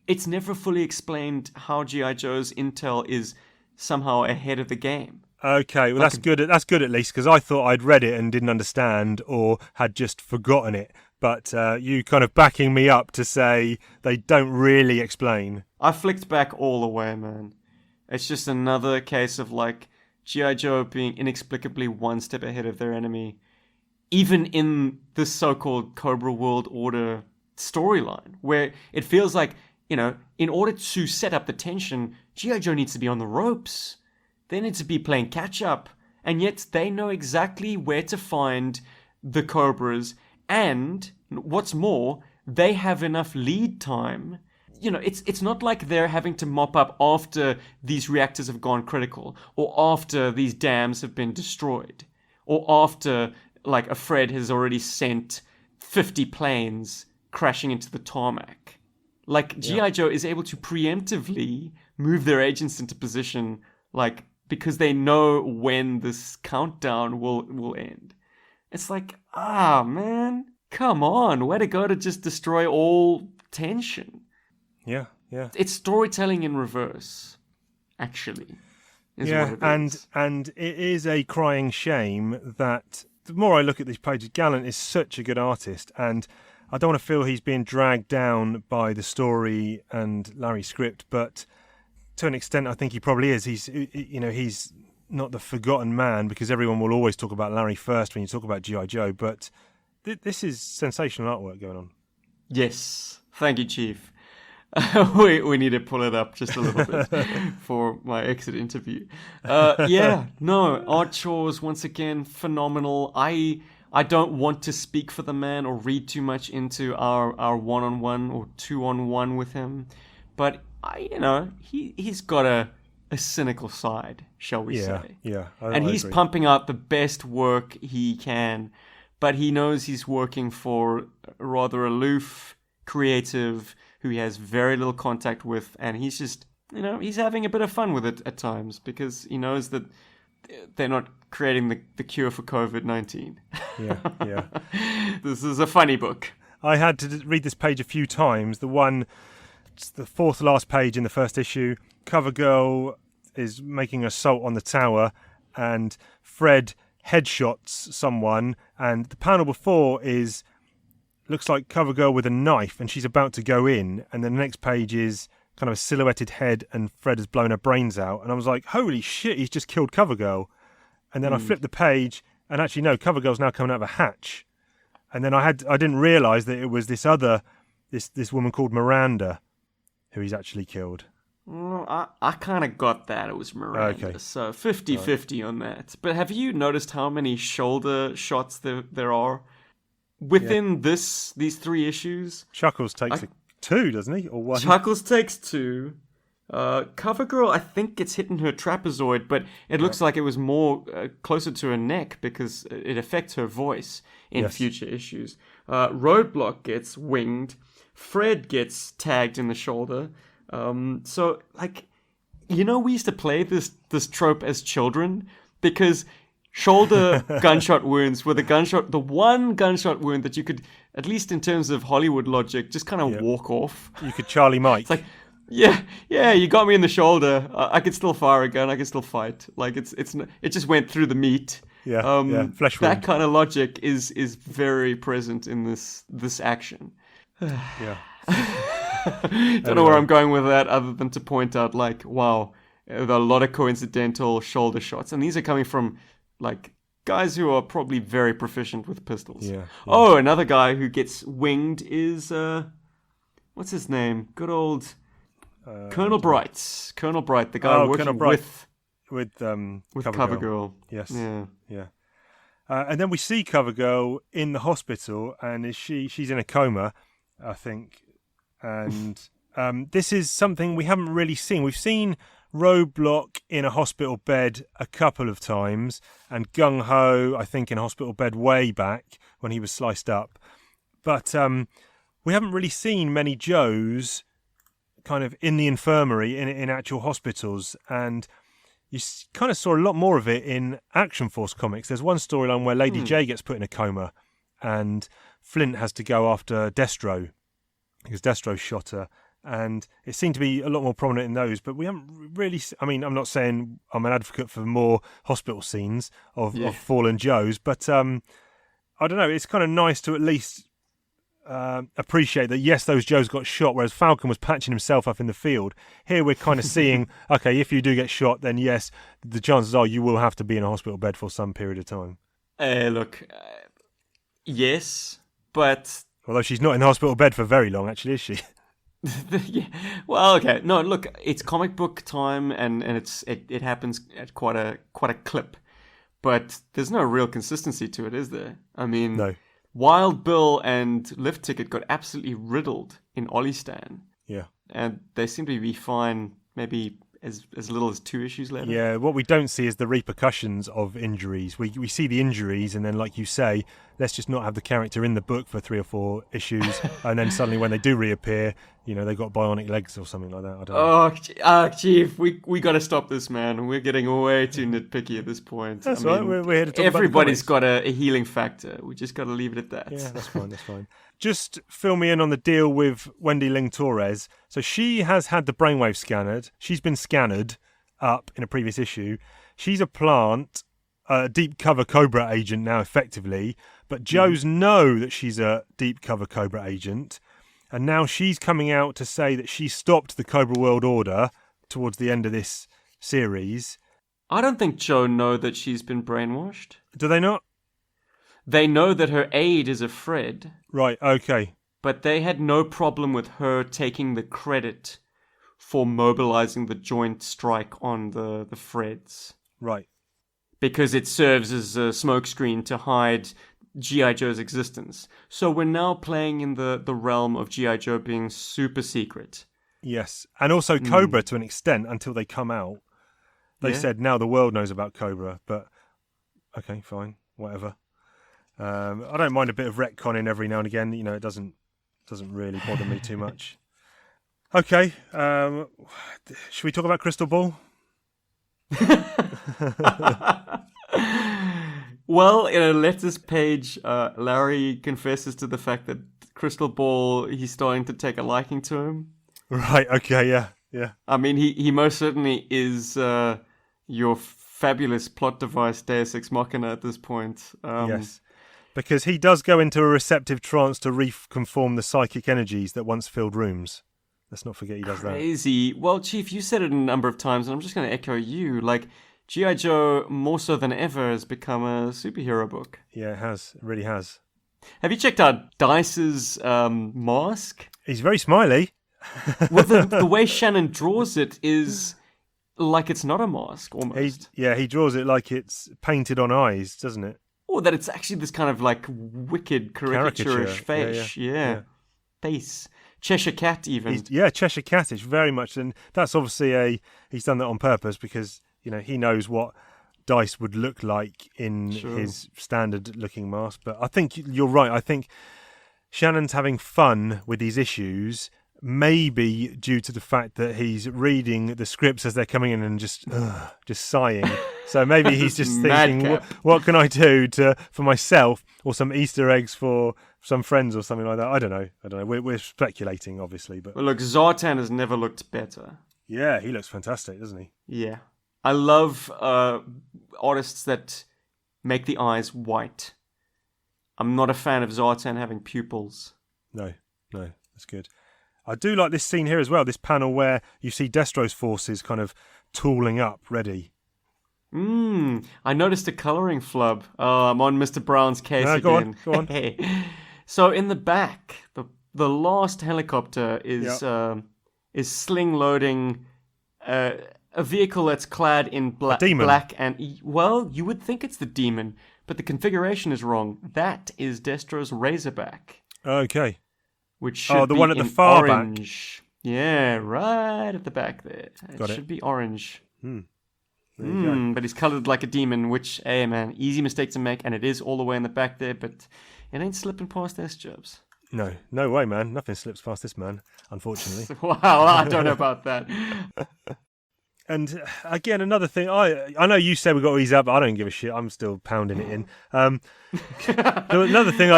It's never fully explained how G.I. Joe's intel is somehow ahead of the game. Okay, well, that's good at least, because I thought I'd read it and didn't understand or had just forgotten it. But you kind of backing me up to say they don't really explain. I flicked back all the way, man. It's just another case of, G.I. Joe being inexplicably one step ahead of their enemy, even in this so-called Cobra World Order storyline, where it feels like, in order to set up the tension, G.I. Joe needs to be on the ropes. They need to be playing catch-up, and yet they know exactly where to find the Cobras, and, what's more, they have enough lead time. It's not like they're having to mop up after these reactors have gone critical, or after these dams have been destroyed, or after, a Fred has already sent 50 planes crashing into the tarmac. Like, G.I. Joe is able to preemptively move their agents into position, like, because they know when this countdown will end. It's like, man, come on, way to go to just destroy all tension. Yeah, yeah. It's storytelling in reverse, actually. Yeah, and it is a crying shame that the more I look at these pages, Gallant is such a good artist, and I don't want to feel he's being dragged down by the story and Larry's script, but to an extent, I think he probably is. He's not the forgotten man, because everyone will always talk about Larry first when you talk about G.I. Joe, but this is sensational artwork going on. Yes. Thank you, Chief. We need to pull it up just a little bit for my exit interview. Art Chores, once again, phenomenal. I don't want to speak for the man or read too much into our one-on-one or two-on-one with him, but he's got a cynical side, shall we say. Yeah, and he's agree. pumping out the best work he can, but he knows he's working for a rather aloof creative who he has very little contact with, and he's just, he's having a bit of fun with it at times, because he knows that they're not creating the cure for COVID-19. Yeah. This is a funny book. I had to read this page a few times. It's the fourth last page in the first issue. Cover Girl is making an assault on the tower, and Fred headshots someone, and the panel before looks like Cover Girl with a knife, and she's about to go in, and then the next page is kind of a silhouetted head, and Fred has blown her brains out, and I was like, holy shit, he's just killed Cover Girl. And then I flipped the page, and actually no, Cover Girl's now coming out of a hatch. And then I didn't realise that it was this woman called Miranda who he's actually killed. Well, I kind of got that it was Miranda, okay. So 50-50 on that. But have you noticed how many shoulder shots there are within these 3 issues? Chuckles takes 2, doesn't he? Or 1? Chuckles takes 2. Cover Girl, I think, gets hit in her trapezoid, but it looks like it was more closer to her neck because it affects her voice in future issues. Roadblock gets winged. Fred gets tagged in the shoulder. So, like, we used to play this trope as children, because shoulder gunshot wounds were the one gunshot wound that you could, at least in terms of Hollywood logic, just kind of walk off. You could Charlie Mike. It's like, yeah, you got me in the shoulder. I could still fire a gun. I can still fight. Like, it just went through the meat. Flesh wound. That kind of logic is very present in this action. Yeah. Don't know where I'm going with that, other than to point out, like, wow, there are a lot of coincidental shoulder shots, and these are coming from, like, guys who are probably very proficient with pistols. Yeah. Oh, another guy who gets winged is what's his name? Good old Colonel Bright. Colonel Bright, the guy working with Cover Girl. Yes. Yeah. And then we see Cover Girl in the hospital, and she's in a coma, I think. And this is something we haven't really seen. We've seen Roadblock in a hospital bed a couple of times, and Gung Ho, I think, in a hospital bed way back when he was sliced up. But we haven't really seen many Joes kind of in the infirmary, in actual hospitals. And you kind of saw a lot more of it in Action Force comics. There's one storyline where Lady J gets put in a coma, and Flint has to go after Destro, because Destro shot her. And it seemed to be a lot more prominent in those, but we haven't really... I mean, I'm not saying I'm an advocate for more hospital scenes of fallen Joes, but I don't know, it's kind of nice to at least appreciate that, yes, those Joes got shot, whereas Falcon was patching himself up in the field. Here we're kind of seeing, okay, if you do get shot, then yes, the chances are you will have to be in a hospital bed for some period of time. Look, yes, but... Although she's not in the hospital bed for very long, actually, is she? Yeah. Well, okay. No, look, it's comic book time, and it happens at quite a clip, but there's no real consistency to it, is there? I mean, no. Wild Bill and Lift Ticket got absolutely riddled in Olistan. Yeah. And they seem to be fine maybe as little as 2 issues later. Yeah, what we don't see is the repercussions of injuries. We see the injuries, and then, like you say, let's just not have the character in the book for 3 or 4 issues, and then suddenly when they do reappear, they've got bionic legs or something like that. I don't know. Chief, we got to stop this, man. We're getting way too nitpicky at this point. That's right. We're here to talk everybody's about the got a healing factor. We just got to leave it at that. Yeah, that's fine. That's fine. Just fill me in on the deal with Wendy Ling Torres. So she has had the brainwave scanned. She's been scanned up in a previous issue. She's a plant, a deep cover Cobra agent now, effectively. But Joes know that she's a deep cover Cobra agent. And now she's coming out to say that she stopped the Cobra World Order towards the end of this series. I don't think Joe know that she's been brainwashed. Do they not? They know that her aide is a Fred. Right, okay. But they had no problem with her taking the credit for mobilizing the joint strike on the Freds. Right. Because it serves as a smokescreen to hide G.I. Joe's existence. So we're now playing in the realm of G.I. Joe being super secret. Yes. And also Cobra to an extent until they come out. They said now the world knows about Cobra, but okay, fine, whatever. I don't mind a bit of retconning every now and again. It doesn't really bother me too much. Okay, should we talk about Crystal Ball? Well, in a letters page, Larry confesses to the fact that Crystal Ball, he's starting to take a liking to him. Right, okay, yeah. I mean, he most certainly is your fabulous plot device, Deus Ex Machina at this point. Yes. Because he does go into a receptive trance to reconform the psychic energies that once filled rooms. Let's not forget he does that. Crazy. Well, Chief, you said it a number of times, and I'm just going to echo you. Like, G.I. Joe, more so than ever, has become a superhero book. Yeah, it has. It really has. Have you checked out Dice's mask? He's very smiley. Well, the way Shannon draws it is like it's not a mask, almost. He draws it like it's painted on eyes, doesn't it? Or that it's actually this kind of like wicked caricature-ish face. Yeah. Face. Cheshire Cat, even. Cheshire Cat-ish, very much. And that's obviously he's done that on purpose because, he knows what Dice would look like in his standard-looking mask. But I think you're right. I think Shannon's having fun with these issues, maybe due to the fact that he's reading the scripts as they're coming in and just sighing. So maybe he's just thinking, what can I do for myself, or some Easter eggs for some friends or something like that. I don't know. We're speculating, obviously. But well, look, Zartan has never looked better. Yeah, he looks fantastic, doesn't he? Yeah. I love artists that make the eyes white. I'm not a fan of Zartan having pupils. No, that's good. I do like this scene here as well, this panel where you see Destro's forces kind of tooling up, ready. I noticed a colouring flub. I'm on Mr. Brown's case again. Go on. So in the back, the last helicopter is sling loading a vehicle that's clad in black and... Well, you would think it's the Demon, but the configuration is wrong. That is Destro's Razorback. Okay. Which should the be one at the in far orange. Back. Yeah, right at the back there. It should be orange. But he's coloured like a demon, which, hey man, easy mistake to make, and it is all the way in the back there, but it ain't slipping past S-Jubbs. No way, man. Nothing slips past this man, unfortunately. Wow, I don't know about that. And again, another thing, I know you said we got to ease up, but I don't give a shit. I'm still pounding it in. Another thing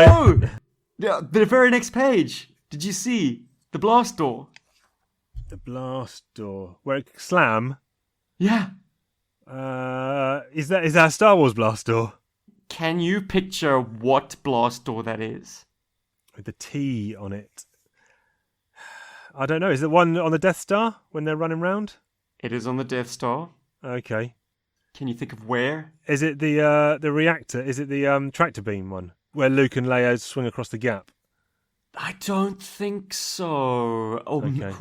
the very next page, did you see the blast door? The blast door. Where it slam? Yeah. Is that a Star Wars blast door? Can you picture what blast door that is? With the T on it. I don't know. Is it one on the Death Star when they're running round? It is on the Death Star. Okay. Can you think of where? Is it the reactor? Is it the tractor beam one where Luke and Leia swing across the gap? I don't think so. Okay.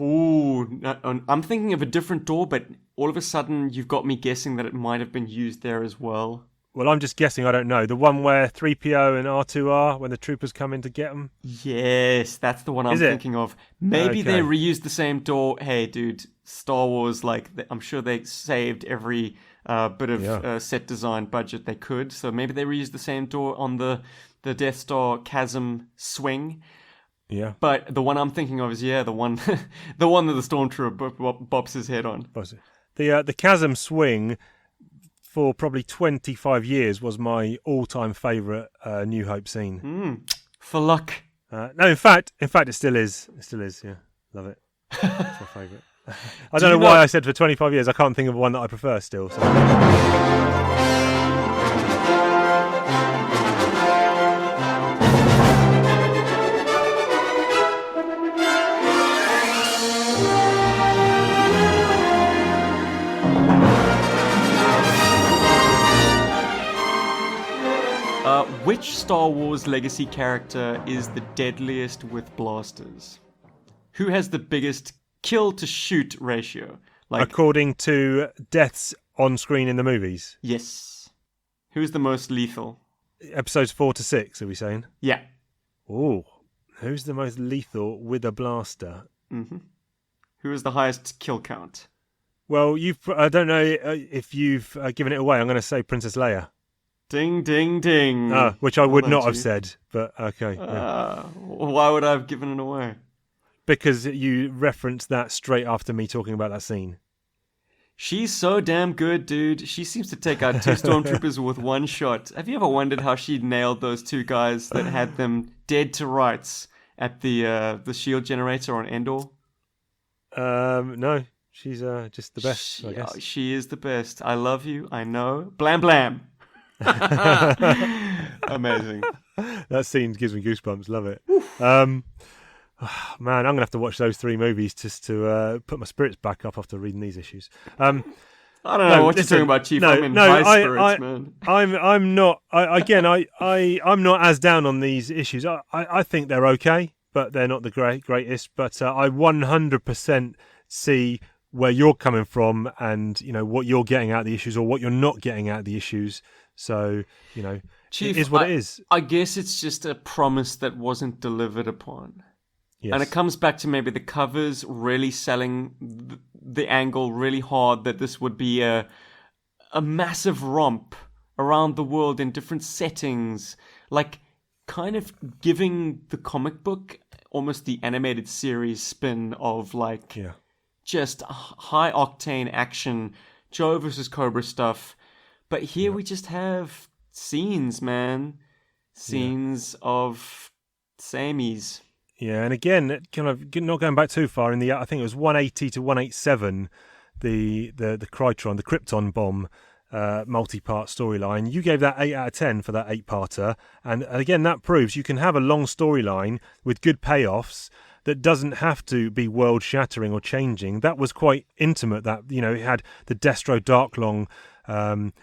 I'm thinking of a different door, but all of a sudden you've got me guessing that it might have been used there as well. Well, I'm just guessing. I don't know. The one where 3PO and R2 when the troopers come in to get them. Yes, that's the one I'm thinking of. Maybe they reused the same door. Hey, dude, Star Wars, like, I'm sure they saved every bit of set design budget they could. So maybe they reused the same door on the Death Star chasm swing. Yeah. But the one I'm thinking of is, the one the one that the Stormtrooper bops his head on. The chasm swing for probably 25 years was my all-time favourite New Hope scene. For luck. No, in fact, it still is. It still is, yeah. Love it. It's my favourite. I don't know why I said for 25 years. I can't think of one that I prefer still. So. Which Star Wars legacy character is the deadliest with blasters? Who has the biggest kill-to-shoot ratio? According to deaths on screen in the movies? Yes. Who's the most lethal? Episodes 4 to 6, are we saying? Yeah. Oh, who's the most lethal with a blaster? Mm-hmm. Who is the highest kill count? Well, I don't know if you've given it away. I'm going to say Princess Leia. Ding, ding, ding. Which I would not have said, but okay. Why would I have given it away? Because you referenced that straight after me talking about that scene. She's so damn good, dude. She seems to take out 2 stormtroopers with one shot. Have you ever wondered how she nailed those 2 guys that had them dead to rights at the shield generator on Endor? No. She's just the best, I guess. She is the best. I love you. I know. Blam, blam. Amazing. That scene gives me goosebumps. Love it. Man, I'm gonna have to watch those 3 movies just to put my spirits back up after reading these issues. I don't know what you're talking about, Chief. I'm in high spirits, man. I'm not. I'm not as down on these issues. I think they're okay, but they're not the greatest. But I 100% see where you're coming from, and what you're getting out of the issues, or what you're not getting out of the issues. So, Chief, it is what it is. I guess it's just a promise that wasn't delivered upon. Yes. And it comes back to maybe the covers really selling the angle really hard that this would be a massive romp around the world in different settings. Like, kind of giving the comic book almost the animated series spin of, just high-octane action, Joe versus Cobra stuff. But here we just have scenes, man. Scenes of samies. Yeah, and again, kind of not going back too far, I think it was 180 to 187, the Krypton, the Krypton bomb multi-part storyline. You gave that 8 out of 10 for that 8-parter. And again, that proves you can have a long storyline with good payoffs that doesn't have to be world-shattering or changing. That was quite intimate. That, it had the Destro Darklong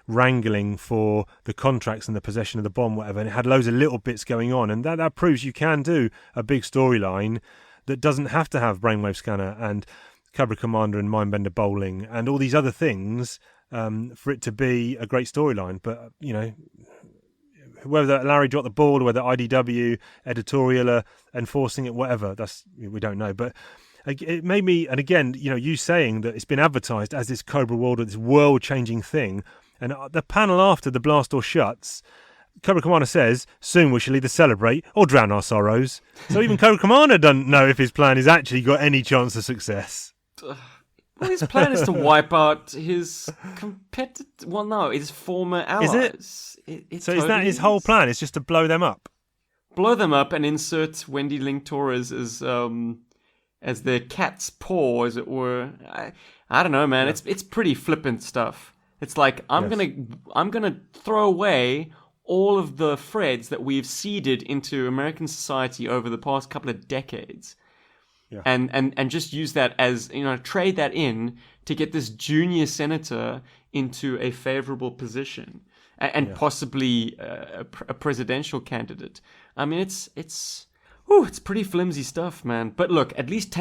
wrangling for the contracts and the possession of the bomb, whatever, and it had loads of little bits going on, and that proves you can do a big storyline that doesn't have to have Brainwave Scanner and Cobra Commander and Mindbender Bowling and all these other things for it to be a great storyline. But whether Larry dropped the ball or whether IDW editorial are enforcing it, whatever, we don't know. But it made me, and again, you saying that it's been advertised as this Cobra World Order, this world-changing thing, and the panel after the blast door shuts, Cobra Commander says, soon we shall either celebrate or drown our sorrows. So even Cobra Commander doesn't know if his plan has actually got any chance of success. Well, his plan is to wipe out his competitor. Well, no, his former allies. Is that his whole plan? It's just to blow them up? Blow them up and insert Wendy Ling Torres as their cat's paw, as it were. I don't know, man. Yeah. It's pretty flippant stuff. It's like I'm gonna throw away all of the threads that we've seeded into American society over the past couple of decades, and just use that as trade that in to get this junior senator into a favorable position and possibly a presidential candidate. I mean, it's pretty flimsy stuff, man. But look, at least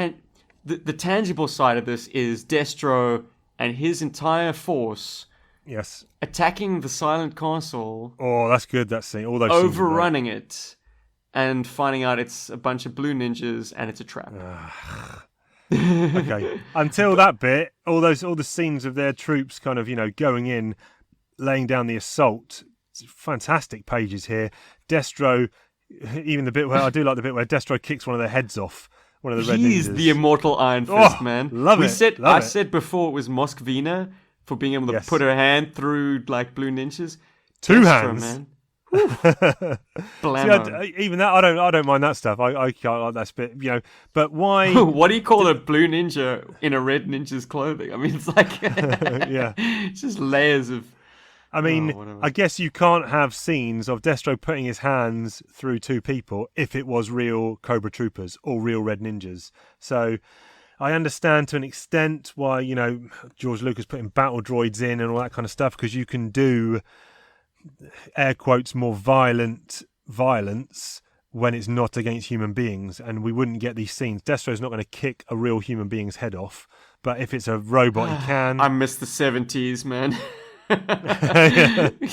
the tangible side of this is Destro and his entire force Yes. attacking the silent castle, Oh, that's good, that scene. All those scenes are great. overrunning it, and finding out it's a bunch of blue ninjas and it's a trap. Okay. Until that bit, all the scenes of their troops kind of, going in, laying down the assault. It's fantastic pages here. Destro, even the bit where I do like the bit where Destro kicks one of their heads off. One of the red He's ninjas. the immortal Iron Fist, man. Love it. I said before it was Moskvina for being able to Yes. put her hand through like blue ninjas. Two Destro, hands. man. See, Blammo. even that, I don't mind that stuff. I can't like that bit, But why? What do you call a blue ninja in a red ninja's clothing? I mean, it's like Yeah. it's just layers of. I mean, whatever. I guess you can't have scenes of Destro putting his hands through two people if it was real Cobra Troopers or real Red Ninjas. So I understand to an extent why, George Lucas putting battle droids in and all that kind of stuff, because you can do, air quotes, more violence when it's not against human beings, and we wouldn't get these scenes. Destro's not going to kick a real human being's head off, but if it's a robot, he can. I miss the 70s, man.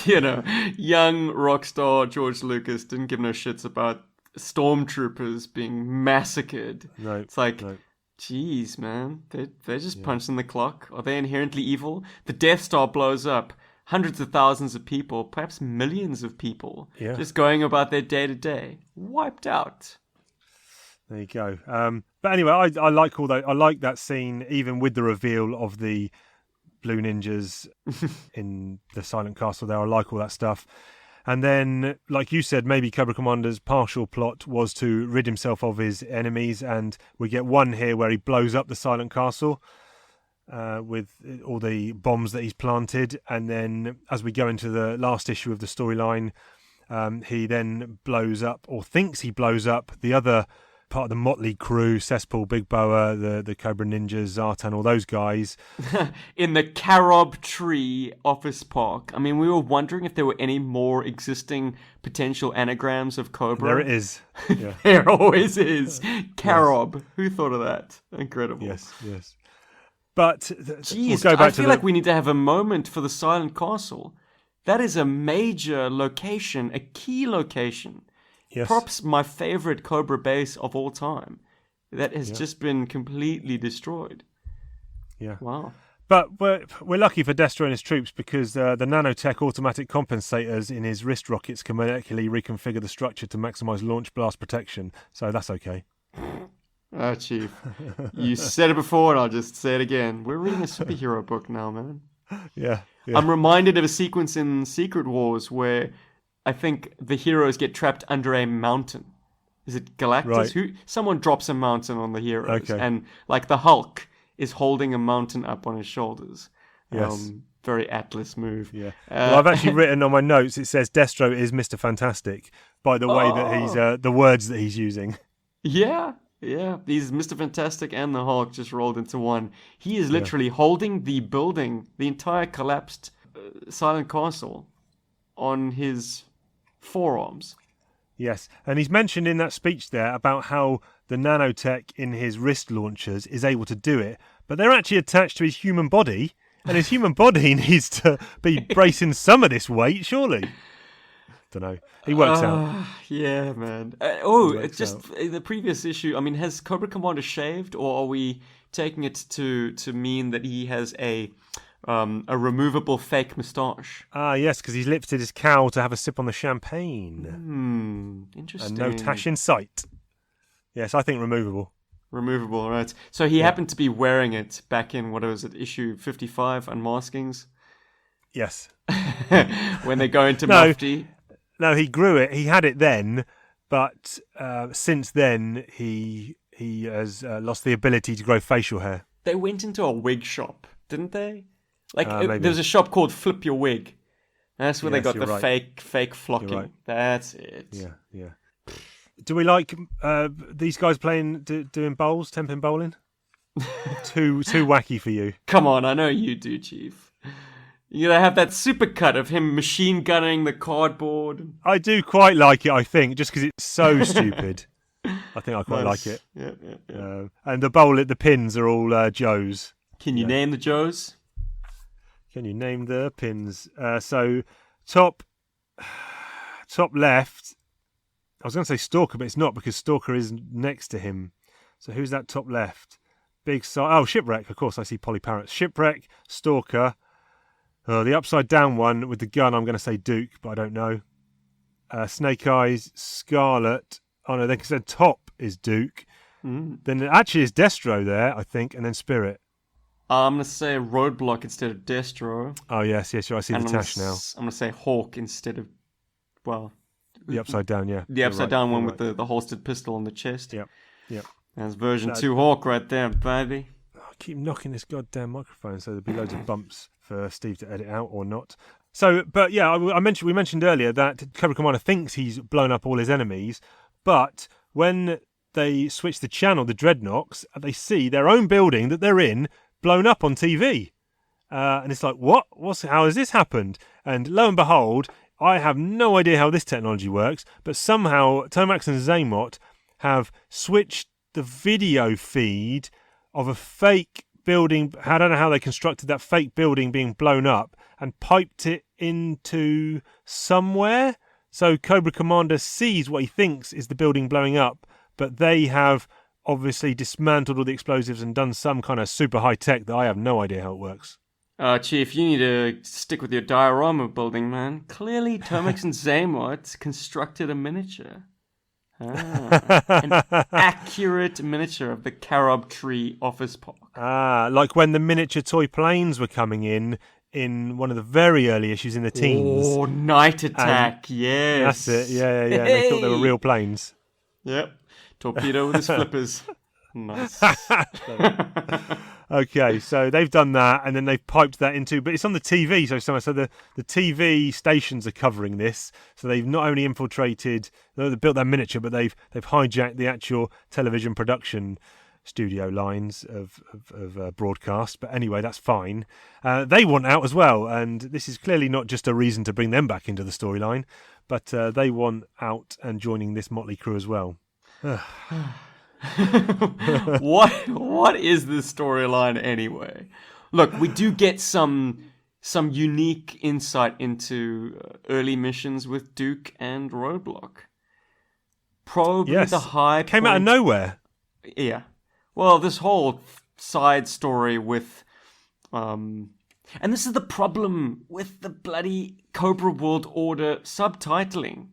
Yeah. Young rock star George Lucas didn't give no shits about stormtroopers being massacred. No, it's like, no. geez, man, they're just punching the clock. Are they inherently evil? The Death Star blows up. Hundreds of thousands of people, perhaps millions of people, just going about their day to day, wiped out. There you go. But anyway, I like all that. I like that scene, even with the reveal of the blue ninjas in the Silent Castle. There, I like all that stuff. And then, like you said, maybe Cobra Commander's partial plot was to rid himself of his enemies, and we get one here where he blows up the Silent Castle with all the bombs that he's planted, and then as we go into the last issue of the storyline, he then blows up, or thinks he blows up, the other part of the motley crew, Cesspool, Big Boa, the Cobra Ninjas, Zartan, all those guys. In the Carob Tree Office Park. I mean, we were wondering if there were any more existing potential anagrams of Cobra. There it is. Yeah. There always is. Carob. Yes. Who thought of that? Incredible. Yes. But jeez, we'll go back I feel like we need to have a moment for the Silent Castle. That is a major location, a key location. Yes. Props my favorite Cobra base of all time. That has just been completely destroyed. Yeah. Wow. But we're lucky for Destro and his troops, because the nanotech automatic compensators in his wrist rockets can molecularly reconfigure the structure to maximize launch blast protection. So that's okay. Oh, Chief. You said it before and I'll just say it again. We're reading a superhero book now, man. Yeah. I'm reminded of a sequence in Secret Wars where I think the heroes get trapped under a mountain. Is it Galactus? Right. Someone drops a mountain on the heroes. Okay. And like the Hulk is holding a mountain up on his shoulders. Yes. Very Atlas move. Yeah. Well, I've actually written on my notes, it says Destro is Mr. Fantastic by the way that he's the words that he's using. Yeah. These Mr. Fantastic and the Hulk just rolled into one. He is literally holding the building, the entire collapsed Silent Castle, on his forearms. Yes, and he's mentioned in that speech there about how the nanotech in his wrist launchers is able to do it, but they're actually attached to his human body, and his human body needs to be bracing some of this weight, surely. Don't know. He works out. Yeah, man. The previous issue, I mean, has Cobra Commander shaved, or are we taking it to mean that he has a removable fake moustache? Ah, yes, because he's lifted his cowl to have a sip on the champagne. Interesting. And no tash in sight. Yes, I think removable. Removable, right. So he happened to be wearing it back in, what was it, issue 55, Unmaskings? Yes. When they go into Mufti. No, he grew it. He had it then, but since then he has lost the ability to grow facial hair. They went into a wig shop, didn't they? Maybe. There was a shop called Flip Your Wig. That's where they got the right. fake flocking. Right. That's it. Yeah. Do we like these guys playing, doing bowls, 10-pin bowling? too wacky for you. Come on, I know you do, Chief. You gotta have that supercut of him machine gunning the cardboard. I do quite like it, I think, just because it's so stupid. I think I quite like it. Yeah. And the pins are all Joe's. Can you name the Joes? Can you name the pins? So top left. I was going to say Stalker, but it's not because Stalker is next to him. So who's that top left? Big side. Oh, Shipwreck. Of course, I see Polly Parrot. Shipwreck, Stalker. The upside down one with the gun. I'm going to say Duke, but I don't know. Snake Eyes, Scarlet. Oh no, they said top is Duke. Then it actually is Destro there, I think, and then Spirit. I'm going to say Roadblock instead of Destro. Oh, yes, sure. I see the Tash now. I'm going to say Hawk instead of, well... The upside down, yeah. The upside down one with the holstered pistol on the chest. Yep. That's version 2 Hawk right there, baby. I keep knocking this goddamn microphone so there'll be loads of bumps for Steve to edit out or not. So, but yeah, we mentioned earlier that Cobra Commander thinks he's blown up all his enemies, but when they switch the channel, the Dreadnoks, they see their own building that they're in blown up on TV. And it's like, what? How has this happened? And lo and behold, I have no idea how this technology works, but somehow Tomax and Zaymot have switched the video feed of a fake building. I don't know how they constructed that fake building being blown up and piped it into somewhere. So Cobra Commander sees what he thinks is the building blowing up, but they have obviously dismantled all the explosives and done some kind of super high tech that I have no idea how it works. Chief, you need to stick with your diorama building, man. Clearly, Tomax and Zaymot constructed a miniature. An accurate miniature of the carob tree office park. Like when the miniature toy planes were coming in one of the very early issues in the teens. Oh, Night Attack, yes. That's it, yeah. They thought they were real planes. Yep. Torpedo with his flippers. Nice. Okay, so they've done that, and then they've piped that into, but it's on the TV, so the TV stations are covering this. So they've not only infiltrated, they built that miniature, but they've hijacked the actual television production studio lines of broadcast. But anyway, that's fine. They want out as well, and this is clearly not just a reason to bring them back into the storyline, but they want out and joining this motley crew as well. What is this storyline anyway? Look, we do get some unique insight into early missions with Duke and Roadblock. Probably the high came point... out of nowhere. Yeah. Well, this whole side story with and this is the problem with the bloody Cobra World Order subtitling.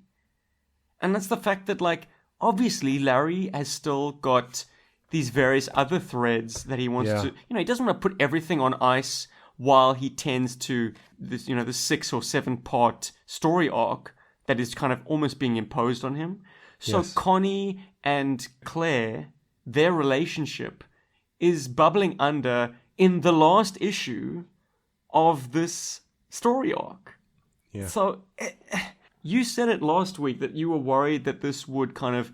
And that's the fact that, like, obviously, Larry has still got these various other threads that he wants to... he doesn't want to put everything on ice while he tends to this, the 6 or 7 part story arc that is kind of almost being imposed on him. So Connie and Claire, their relationship is bubbling under in the last issue of this story arc. Yeah. So... You said it last week that you were worried that this would kind of,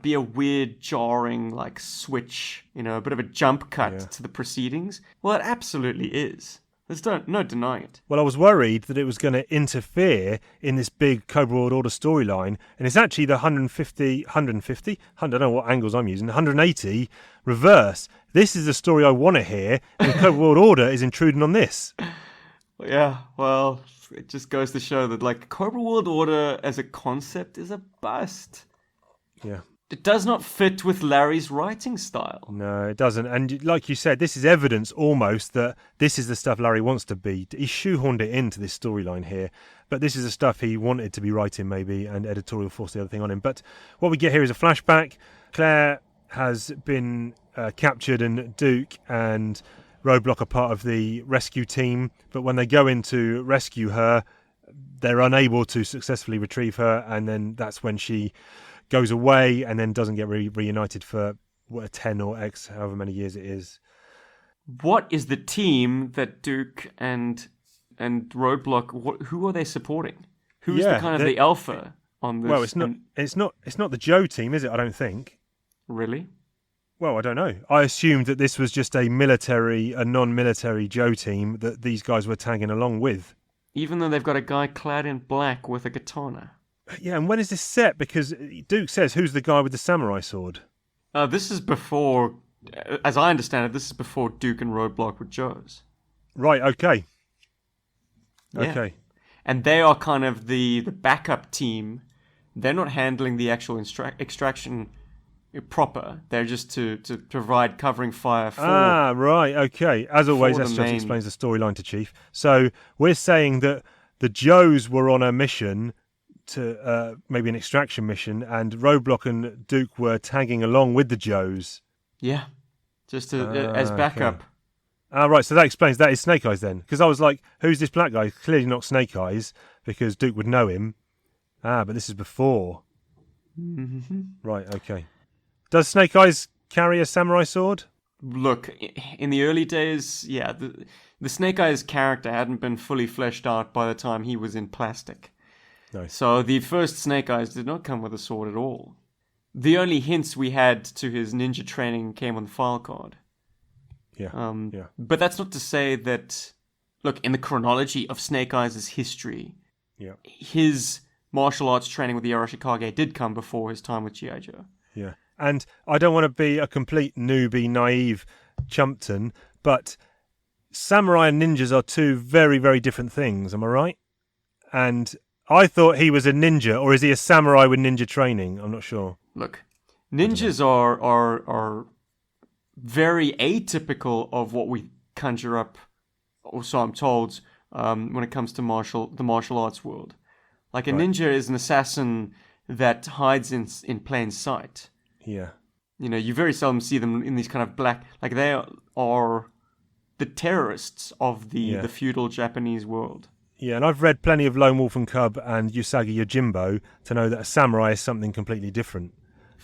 be a weird, jarring, like, switch, a bit of a jump cut to the proceedings. Well, it absolutely is. There's no denying it. Well, I was worried that it was going to interfere in this big Cobra World Order storyline, and it's actually the 150, I don't know what angles I'm using, 180 reverse. This is the story I want to hear, and Cobra World Order is intruding on this. Yeah, well... It just goes to show that, like, Cobra World Order as a concept is a bust. Yeah. It does not fit with Larry's writing style. No, it doesn't. And like you said, this is evidence almost that this is the stuff Larry wants to be. He shoehorned it into this storyline here. But this is the stuff he wanted to be writing, maybe, and editorial forced the other thing on him. But what we get here is a flashback. Claire has been captured, and Duke and Roadblock are part of the rescue team, but when they go in to rescue her, they're unable to successfully retrieve her, and then that's when she goes away and then doesn't get reunited for 10 or X, however many years it is. What is the team that Duke and Roadblock? Who are they supporting? Who's the kind of the alpha on this? Well, it's not the Joe team, is it? I don't think. Really? Well, I don't know. I assumed that this was just a non-military Joe team that these guys were tagging along with. Even though they've got a guy clad in black with a katana. Yeah, and when is this set? Because Duke says, who's the guy with the samurai sword? This is before, as I understand it, this is before Duke and Roadblock were Joes. Right. Okay. Yeah. Okay. And they are kind of the backup team. They're not handling the actual extraction proper. They're just to provide covering fire for... Right. Okay. As always, for the S-Jubbs main- explains the storyline to Chief. So we're saying that the Joes were on a mission to maybe an extraction mission, and Roadblock and Duke were tagging along with the Joes. Yeah. Just as backup. Okay. Right, so that explains that is Snake Eyes then. Because I was like, who's this black guy? Clearly not Snake Eyes, because Duke would know him. But this is before. Mm-hmm. Right, okay. Does Snake Eyes carry a samurai sword? Look, in the early days, yeah, the Snake Eyes character hadn't been fully fleshed out by the time he was in plastic. No. So the first Snake Eyes did not come with a sword at all. The only hints we had to his ninja training came on the file card. Yeah. Yeah. But that's not to say that, look, in the chronology of Snake Eyes' history, Yeah. his martial arts training with the ARAH did come before his time with G.I. Joe. Yeah. And I don't want to be a complete newbie, naive chumpton, but samurai and ninjas are two very, very different things. Am I right? And I thought he was a ninja, or is he a samurai with ninja training? I'm not sure. Look, ninjas are very atypical of what we conjure up, or so I'm told, when it comes to the martial arts world. Like a ninja is an assassin that hides in plain sight. Yeah. You know, you very seldom see them in these kind of black... Like, they are the terrorists of the feudal Japanese world. Yeah, and I've read plenty of Lone Wolf and Cub and Usagi Yojimbo to know that a samurai is something completely different.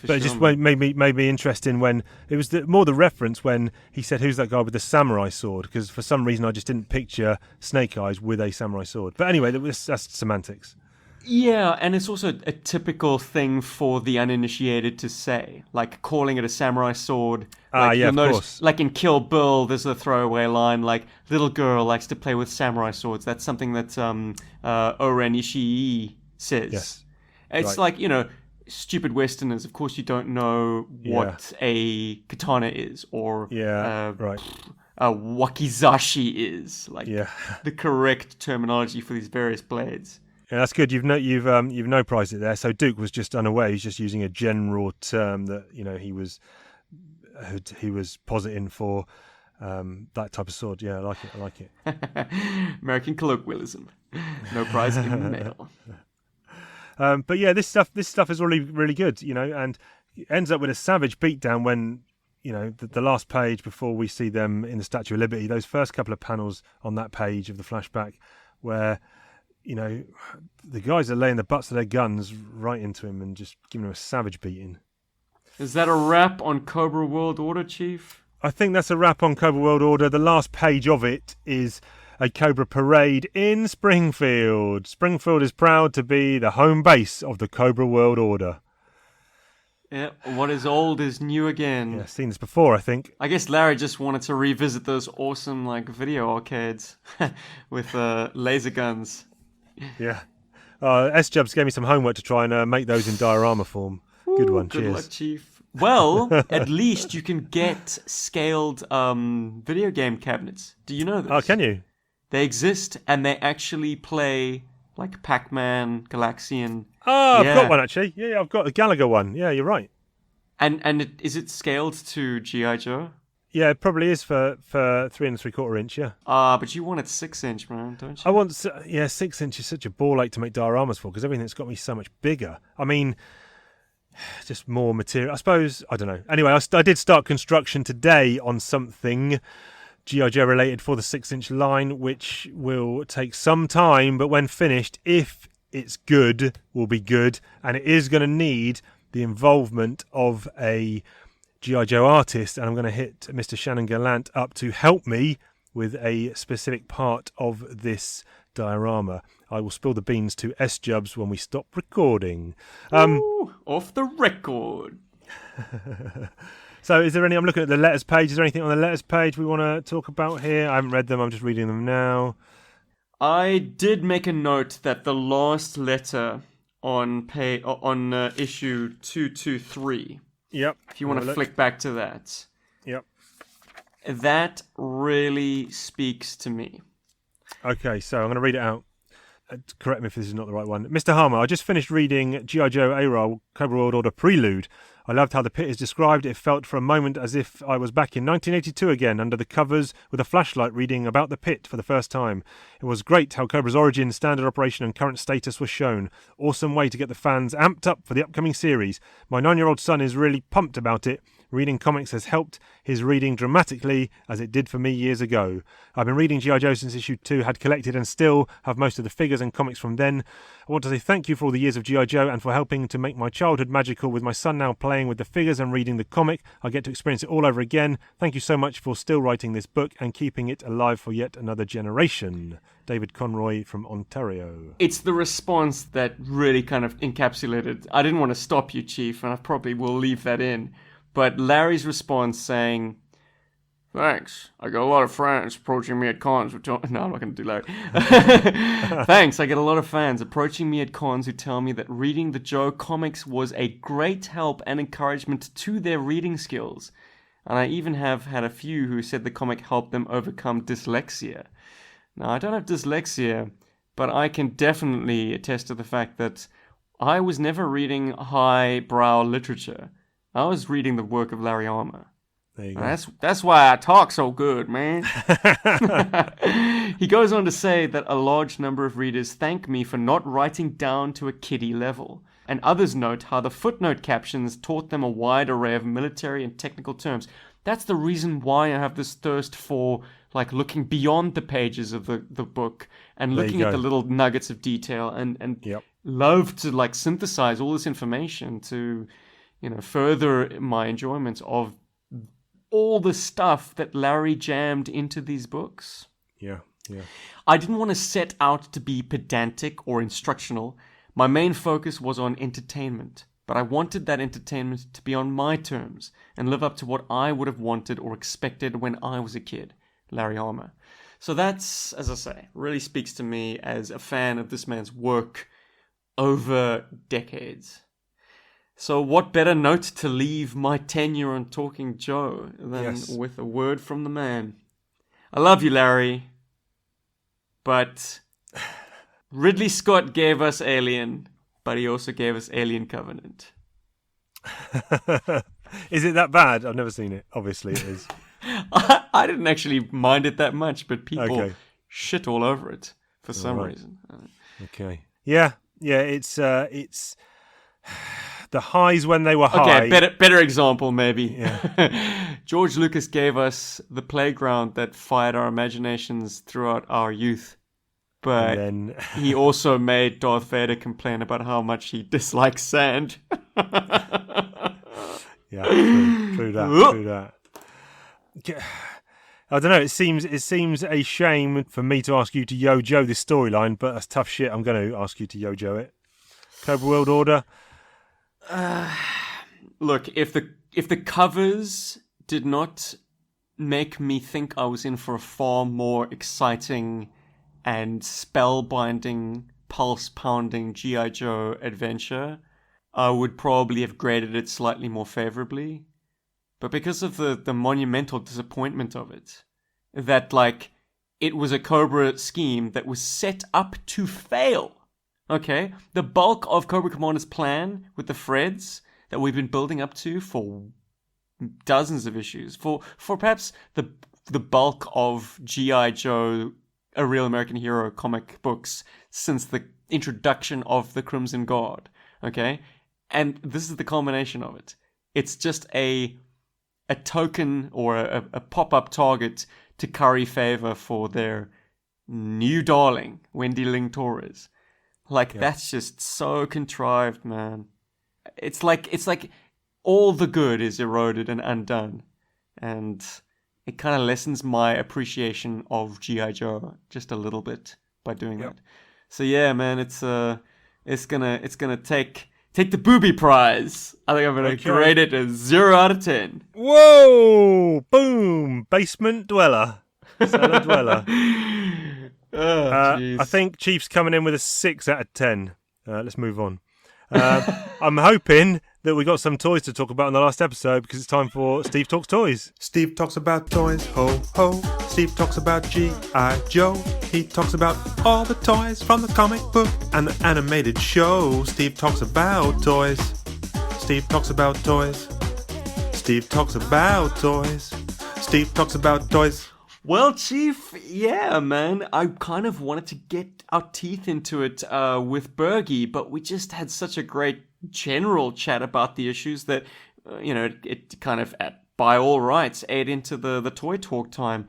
But it just made me interesting when it was more the reference when he said, "Who's that guy with the samurai sword?" Because for some reason I just didn't picture Snake Eyes with a samurai sword. But anyway, that's semantics. Yeah, and it's also a typical thing for the uninitiated to say, like calling it a samurai sword. Like, yeah, you'll of notice, course. like in Kill Bill, there's a throwaway line like, "Little girl likes to play with samurai swords." That's something that Oren Ishii says. Yes. It's Right. like, you know, stupid Westerners, of course you don't know what a katana is, or right. a wakizashi is, like Yeah. the correct terminology for these various blades. Yeah, that's good. You've no prized it there. So Duke was just unaware. He's just using a general term that he was positing for that type of sword. Yeah, I like it. American colloquialism. No prize in the mail. But yeah, this stuff is really, really good, and it ends up with a savage beatdown when, the last page before we see them in the Statue of Liberty, those first couple of panels on that page of the flashback where, the guys are laying the butts of their guns right into him and just giving him a savage beating. Is that a wrap on Cobra World Order, Chief? I think that's a wrap on Cobra World Order. The last page of it is a Cobra parade in Springfield. Springfield is proud to be the home base of the Cobra World Order. Yeah, what is old is new again. Yeah, I've seen this before, I think. I guess Larry just wanted to revisit those awesome video arcades with laser guns. Yeah. S-Jubbs gave me some homework to try and make those in diorama form. Good one, Good cheers. luck, Chief. Well, at least you can get scaled video game cabinets. Do you know this? Oh, can you? They exist, and they actually play like Pac-Man, Galaxian. Oh, I've got one actually. Yeah, I've got the Gallagher one. Yeah, you're right. And is it scaled to G.I. Joe? Yeah, it probably is for 3 3/4 inch. Yeah. But you want it 6-inch, man, don't you? I want 6 inch is such a ball ache to make dioramas for because everything's got to be so much bigger. I mean, just more material. I suppose I don't know. Anyway, I did start construction today on something G.I. Joe related for the 6-inch line, which will take some time, but when finished, if it's good, will be good, and it is going to need the involvement of a G.I. Joe artist, and I'm going to hit Mr. Shannon Gallant up to help me with a specific part of this diorama. I will spill the beans to S-Jubbs when we stop recording. Ooh, off the record. So is there I'm looking at the letters page. Is there anything on the letters page we want to talk about here? I haven't read them. I'm just reading them now. I did make a note that the last letter on issue 223. Yep. If you want to flick back to that. Yep. That really speaks to me. Okay, so I'm going to read it out. Correct me if this is not the right one. Mr. Harmer, I just finished reading G.I. Joe ARAH Cobra World Order Prelude. I loved how the pit is described. It felt for a moment as if I was back in 1982 again, under the covers with a flashlight reading about the pit for the first time. It was great how Cobra's origin, standard operation and current status was shown. Awesome way to get the fans amped up for the upcoming series. My 9-year-old son is really pumped about it. Reading comics has helped his reading dramatically, as it did for me years ago. I've been reading G.I. Joe since issue 2, had collected and still have most of the figures and comics from then. I want to say thank you for all the years of G.I. Joe and for helping to make my childhood magical. With my son now playing with the figures and reading the comic, I get to experience it all over again. Thank you so much for still writing this book and keeping it alive for yet another generation. David Conroy from Ontario. It's the response that really kind of encapsulated. I didn't want to stop you, Chief, and I probably will leave that in. But Larry's response saying, thanks, I got a lot of friends approaching me at cons. No, I'm not going to do Larry. Thanks, I get a lot of fans approaching me at cons who tell me that reading the Joe comics was a great help and encouragement to their reading skills. And I even have had a few who said the comic helped them overcome dyslexia. Now, I don't have dyslexia, but I can definitely attest to the fact that I was never reading highbrow literature. I was reading the work of Larry Armour. There you go. That's why I talk so good, man. He goes on to say that a large number of readers thank me for not writing down to a kiddie level, and others note how the footnote captions taught them a wide array of military and technical terms. That's the reason why I have this thirst for like looking beyond the pages of the book and looking at the little nuggets of detail and love to like synthesize all this information to, you know, further my enjoyment of all the stuff that Larry jammed into these books. Yeah. I didn't want to set out to be pedantic or instructional. My main focus was on entertainment, but I wanted that entertainment to be on my terms and live up to what I would have wanted or expected when I was a kid. Larry Armour. So that's, as I say, really speaks to me as a fan of this man's work over decades. So what better note to leave my tenure on Talking Joe than with a word from the man. I love you, Larry, but Ridley Scott gave us Alien, but he also gave us Alien Covenant. Is it that bad? I've never seen it. Obviously it is. I didn't actually mind it that much, but people shit all over it for some reason. Okay. Yeah, it's the highs when they were high. Okay, better example maybe. Yeah. George Lucas gave us the playground that fired our imaginations throughout our youth. But he also made Darth Vader complain about how much he dislikes sand. Yeah, true that. I don't know. It seems a shame for me to ask you to yo-jo this storyline, but that's tough shit. I'm going to ask you to yo-jo it. Cobra World Order. Look, if the covers did not make me think I was in for a far more exciting and spellbinding, pulse-pounding G.I. Joe adventure, I would probably have graded it slightly more favorably. But because of the monumental disappointment of it, that, like, it was a Cobra scheme that was set up to fail, okay? The bulk of Cobra Commander's plan with the Freds that we've been building up to for dozens of issues, for perhaps the bulk of G.I. Joe, A Real American Hero comic books since the introduction of the Crimson Guard, okay? And this is the culmination of it. It's just a token or a pop-up target to curry favor for their new darling, Wendy Ling Torres. Like, that's just so contrived, man. It's like all the good is eroded and undone. And it kind of lessens my appreciation of G.I. Joe just a little bit by doing that. So yeah, man, it's gonna take the booby prize. I think I'm going to grade it as 0 out of 10. Whoa! Boom! Basement dweller. Cellar dweller. I think Chief's coming in with a 6 out of 10. Let's move on. I'm hoping that we got some toys to talk about in the last episode because it's time for Steve Talks Toys. Steve talks about toys, ho ho. Steve talks about G.I. Joe. He talks about all the toys from the comic book and the animated show. Steve talks about toys. Steve talks about toys. Steve talks about toys. Steve talks about toys. Well, Chief, yeah, man, I kind of wanted to get our teeth into it with Bergie, but we just had such a great general chat about the issues that, it kind of, by all rights, ate into the toy talk time.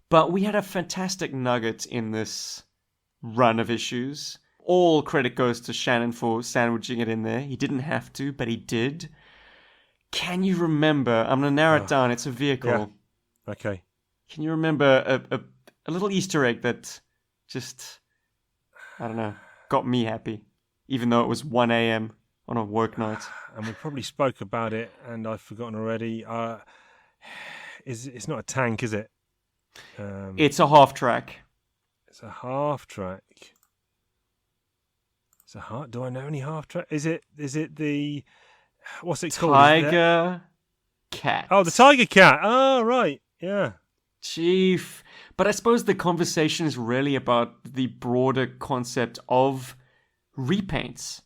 But we had a fantastic nugget in this run of issues. All credit goes to Shannon for sandwiching it in there. He didn't have to, but he did. Can you remember? I'm going to narrow it down. It's a vehicle. Yeah. Okay. Can you remember a little Easter egg that just, I don't know, got me happy, even though it was 1 a.m. on a work night? And we probably spoke about it, and I've forgotten already. It's not a tank, is it? It's a half track. It's a half track. It's a half. Do I know any half track? Is it the what's it called? Tiger Cat. Oh, the Tiger Cat. Oh, right. Yeah. Chief. But I suppose the conversation is really about the broader concept of repaints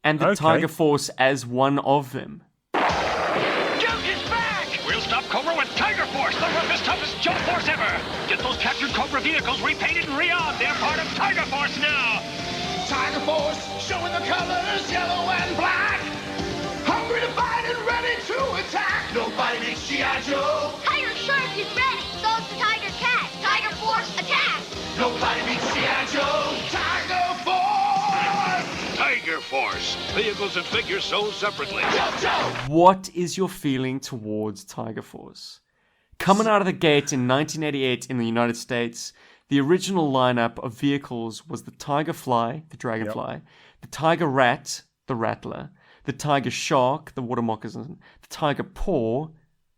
and the Tiger Force as one of them. Jump is back! We'll stop Cobra with Tiger Force, the roughest, toughest jump force ever! Get those captured Cobra vehicles repainted and re-armed. They're part of Tiger Force now! Tiger Force, showing the colors yellow and black. Hungry to fight and ready to attack. Nobody makes G.I. Joe. Tiger Shark is ready. So's the Tiger Cat. Tiger Force, attack! Nobody beats G.I. Joe. Tiger Force. Tiger Force. Vehicles and figures sold separately. Joe. What is your feeling towards Tiger Force? Coming out of the gate in 1988 in the United States, the original lineup of vehicles was the Tiger Fly, the Dragonfly, the Tiger Rat, the Rattler, the Tiger Shark, the Water Moccasin, the Tiger Paw,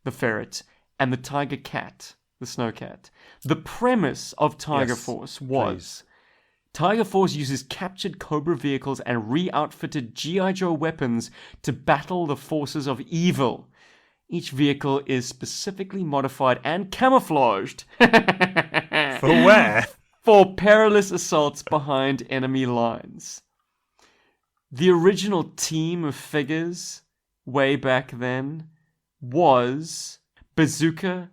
the Ferret, and the Tiger Cat, the Snowcat. The premise of Tiger Force was Tiger Force uses captured Cobra vehicles and re-outfitted G.I. Joe weapons to battle the forces of evil. Each vehicle is specifically modified and camouflaged For where? for perilous assaults behind enemy lines. The original team of figures way back then was Bazooka,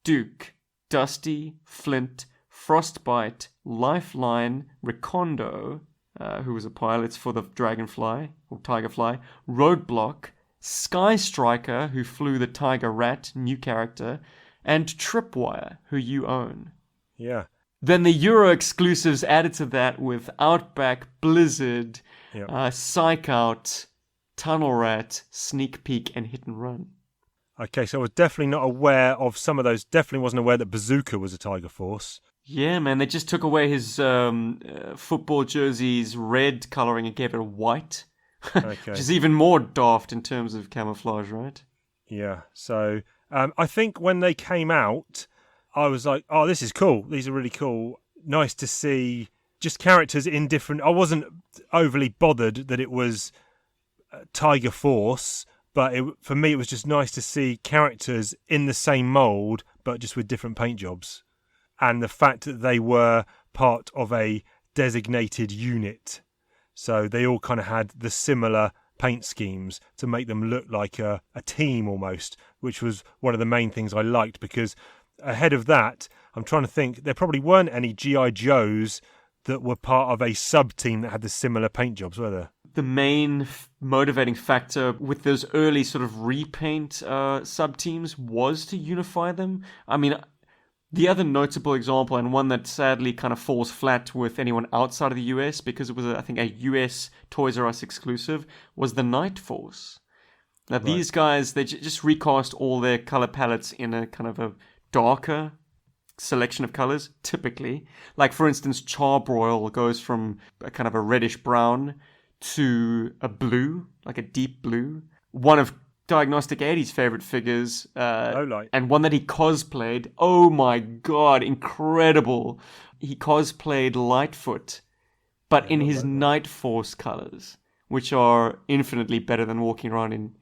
Duke, Dusty, Flint, Frostbite, Lifeline, Recondo, who was a pilot for the Dragonfly, or Tigerfly, Roadblock, Sky Striker, who flew the Tiger Rat, new character, and Tripwire, who you own. Yeah. Then the Euro exclusives added to that with Outback, Blizzard, Psych Out, Tunnel Rat, Sneak Peek, and Hit and Run. Okay, so I was definitely not aware of some of those. Definitely wasn't aware that Bazooka was a Tiger Force. Yeah, man, they just took away his football jersey's red coloring and gave it a white. Okay. Which is even more daft in terms of camouflage, right? Yeah, so I think when they came out, I was like, oh, this is cool. These are really cool. Nice to see just characters in different... I wasn't overly bothered that it was Tiger Force, but for me it was just nice to see characters in the same mould, but just with different paint jobs. And the fact that they were part of a designated unit. So they all kind of had the similar paint schemes to make them look like a team almost, which was one of the main things I liked, because ahead of that, I'm trying to think, there probably weren't any G.I. Joes that were part of a sub-team that had the similar paint jobs, were there? The main motivating factor with those early sort of repaint sub-teams was to unify them. I mean, the other notable example, and one that sadly kind of falls flat with anyone outside of the US, because it was, I think, a US Toys R Us exclusive, was the Night Force. Now, these guys, they just recast all their color palettes in a kind of a darker selection of colors, typically. Like, for instance, Charbroil goes from a kind of a reddish brown to a blue, like a deep blue. One of Diagnostic 80's favorite figures, and one that he cosplayed. Oh my god, incredible. He cosplayed Lightfoot, but in his Night Force colors, which are infinitely better than walking around in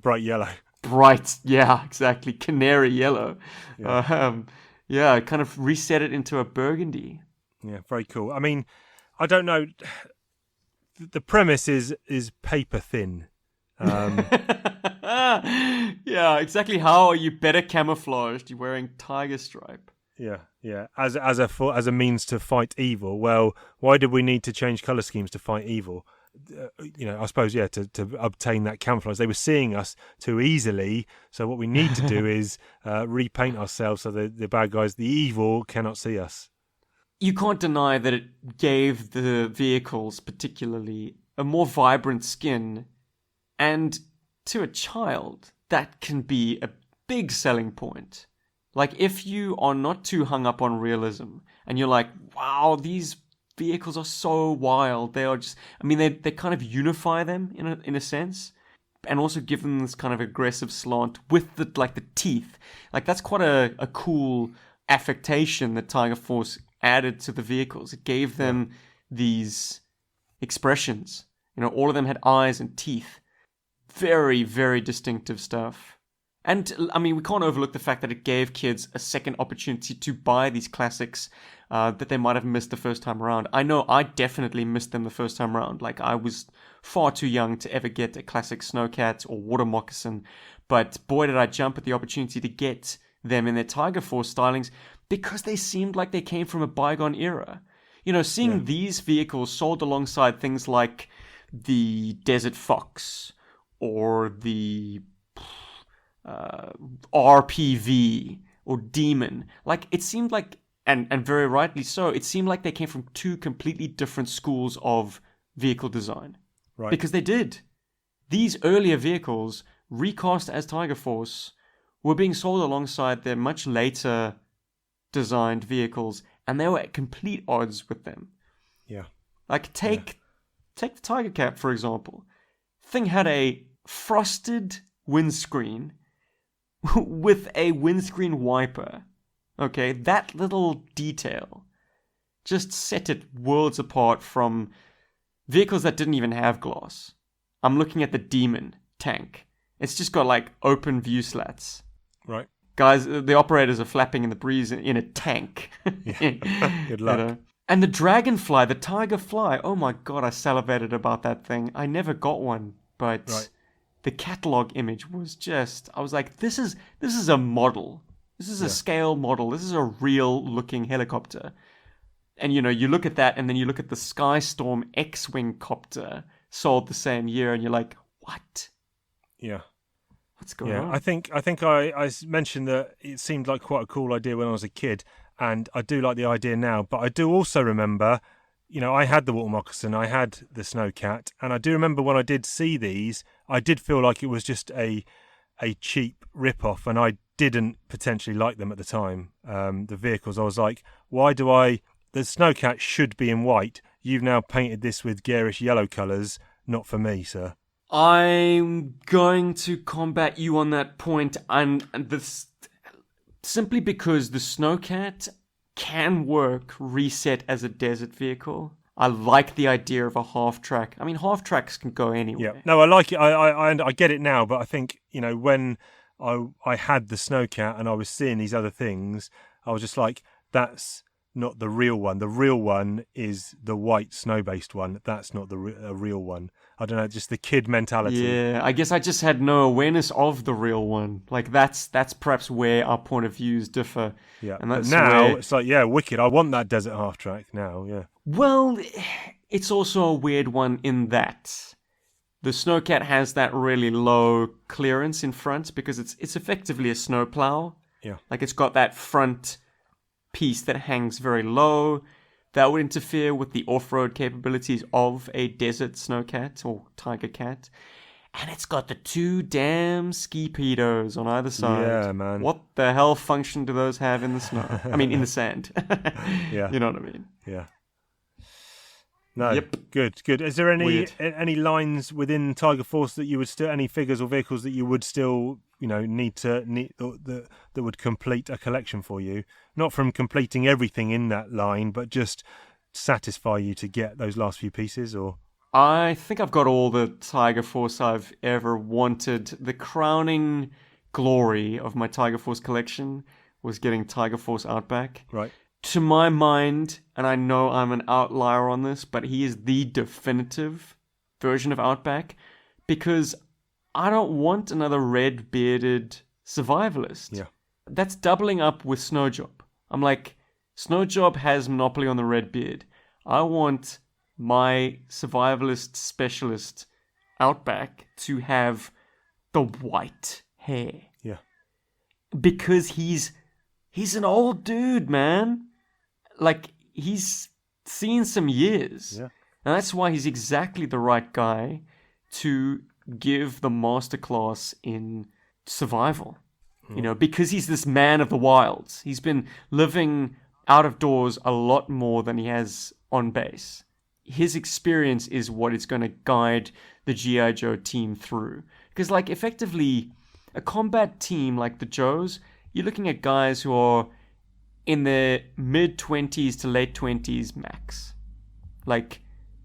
Bright yellow. bright, yeah, exactly, canary yellow. Kind of reset it into a burgundy. Yeah, very cool. I mean, I don't know. The premise is paper thin. Yeah, exactly. How are you better camouflaged? You're wearing tiger stripe. Yeah. As a means to fight evil. Well, why did we need to change color schemes to fight evil? I suppose to obtain that camouflage. They were seeing us too easily. So what we need to do is repaint ourselves so the bad guys, the evil, cannot see us. You can't deny that it gave the vehicles, particularly, a more vibrant skin, and to a child, that can be a big selling point. Like, if you are not too hung up on realism, and you're like, wow, these vehicles are so wild, they are just, I mean, they kind of unify them in a sense, and also give them this kind of aggressive slant with the teeth. Like, that's quite a cool affectation that Tiger Force added to the vehicles. It gave them these expressions. All of them had eyes and teeth. Very, very distinctive stuff. And, I mean, we can't overlook the fact that it gave kids a second opportunity to buy these classics that they might have missed the first time around. I know I definitely missed them the first time around. Like, I was far too young to ever get a classic Snowcat or Water Moccasin. But boy, did I jump at the opportunity to get them in their Tiger Force stylings, because they seemed like they came from a bygone era. Seeing these vehicles sold alongside things like the Desert Fox or the RPV or Demon, like, it seemed like, and very rightly so, it seemed like they came from two completely different schools of vehicle design. Right. Because they did. These earlier vehicles, recast as Tiger Force, were being sold alongside their much later designed vehicles, and they were at complete odds with them. Yeah. Like, take the Tiger Cat, for example. Thing had a frosted windscreen with a windscreen wiper. Okay, that little detail just set it worlds apart from vehicles that didn't even have glass. I'm looking at the Demon tank. It's just got, like, open view slats. Right. Guys, the operators are flapping in the breeze in a tank. Good luck. And the Dragonfly, the Tiger Fly, oh my god, I salivated about that thing. I never got one, but the catalog image was just, I was like, this is a model. This is a scale model. This is a real looking helicopter. And you look at that, and then you look at the Skystorm X-Wing copter sold the same year, and you're like, what? Yeah. What's going on? I think I mentioned that it seemed like quite a cool idea when I was a kid, and I do like the idea now. But I do also remember, I had the Water Moccasin, I had the Snowcat, and I do remember when I did see these, I did feel like it was just a cheap rip-off, and I didn't potentially like them at the time. The vehicles, I was like, why do the Snowcat should be in white. You've now painted this with garish yellow colours. Not for me, sir. I'm going to combat you on that point, and this simply because the Snowcat can work reset as a desert vehicle. I like the idea of a half track. I mean, half tracks can go anywhere. Yeah, no, I like it. I get it now, but I think when I had the Snowcat and I was seeing these other things, I was just like, that's not the real one. The real one is the white snow-based one. That's not the real one. I don't know, just the kid mentality. Yeah, I guess I just had no awareness of the real one. Like, that's perhaps where our point of views differ. Yeah, and that's but now where... it's like, yeah, wicked. I want that desert half track now. Yeah. Well, it's also a weird one in that the Snowcat has that really low clearance in front because it's effectively a snowplow. Yeah, like it's got that front piece that hangs very low. That would interfere with the off-road capabilities of a desert Snowcat or Tiger Cat. And it's got the two damn ski pedos on either side. Yeah, man. What the hell function do those have in the snow? I mean, in the sand. Yeah. You know what I mean? Yeah. No. Yep. Good. Is there Weird. any lines within Tiger Force that you would still, any figures or vehicles that you would still, need that would complete a collection for you? Not from completing everything in that line, but just satisfy you to get those last few pieces, or? I think I've got all the Tiger Force I've ever wanted. The crowning glory of my Tiger Force collection was getting Tiger Force Outback. Right. To my mind, and I know I'm an outlier on this, but he is the definitive version of Outback because I don't want another red-bearded survivalist. Yeah. That's doubling up with Snowjob. I'm like, Snowjob has monopoly on the red beard. I want my survivalist specialist Outback to have the white hair. Yeah. Because he's an old dude, man. Like, he's seen some years. Yeah. And that's why he's exactly the right guy to give the masterclass in survival. You know, because he's this man of the wilds. He's been living out of doors a lot more than he has on base. His experience is what is going to guide the G.I. Joe team through. Because, like, effectively, a combat team like the Joes, you're looking at guys who are in their mid-20s to late 20s max. Like,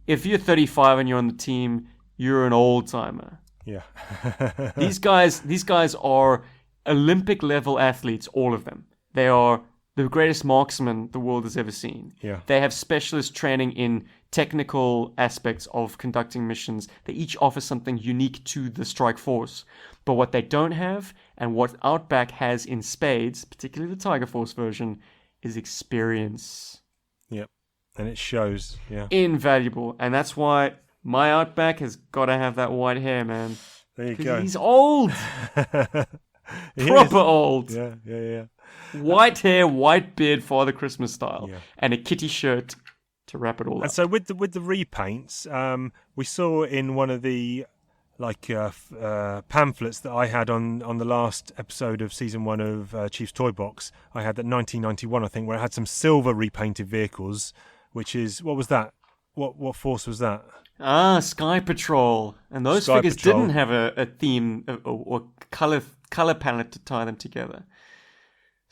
if you're 35 and you're on the team, you're an old-timer. Yeah. These guys are Olympic-level athletes, all of them. They are the greatest marksmen the world has ever seen. Yeah. They have specialist training in technical aspects of conducting missions. They each offer something unique to the strike force. But what they don't have, and what Outback has in spades, particularly the Tiger Force version, is experience. Yep. And it shows. Yeah. Invaluable. And that's why my Outback has got to have that white hair, man. There you 'Cause go. he's old. He Proper is. old. Yeah. White hair, white beard, Father Christmas style. Yeah. And a kitty shirt to wrap it all up. And so with the repaints, we saw in one of the pamphlets that I had on the last episode of season 1 of Chief's Toy Box, I had that 1991, I think, where it had some silver repainted vehicles, which is, what was that? What force was that? Sky Patrol. And those Sky figures Patrol. didn't have a theme or color palette to tie them together.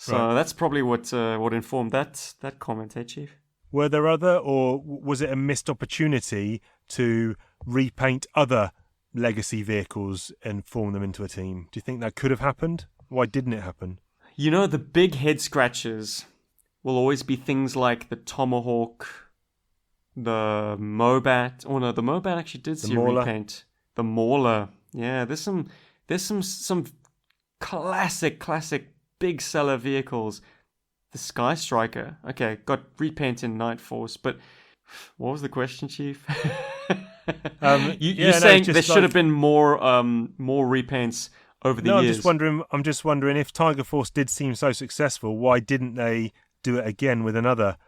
So Right. that's probably what informed that comment, eh, Chief? Were there other, or was it a missed opportunity to repaint other legacy vehicles and form them into a team? Do you think that could have happened? Why didn't it happen? You know, the big head scratches will always be things like the Tomahawk, the Mobat. Oh no, the Mobat actually did see a Mauler. repaint. The Mauler. Yeah, there's some classic big seller vehicles. The Sky Striker. Okay, got repaint in Night Force, but what was the question, Chief? You're saying there should have been more repaints over the years. I'm just wondering if Tiger Force did seem so successful, why didn't they do it again with another,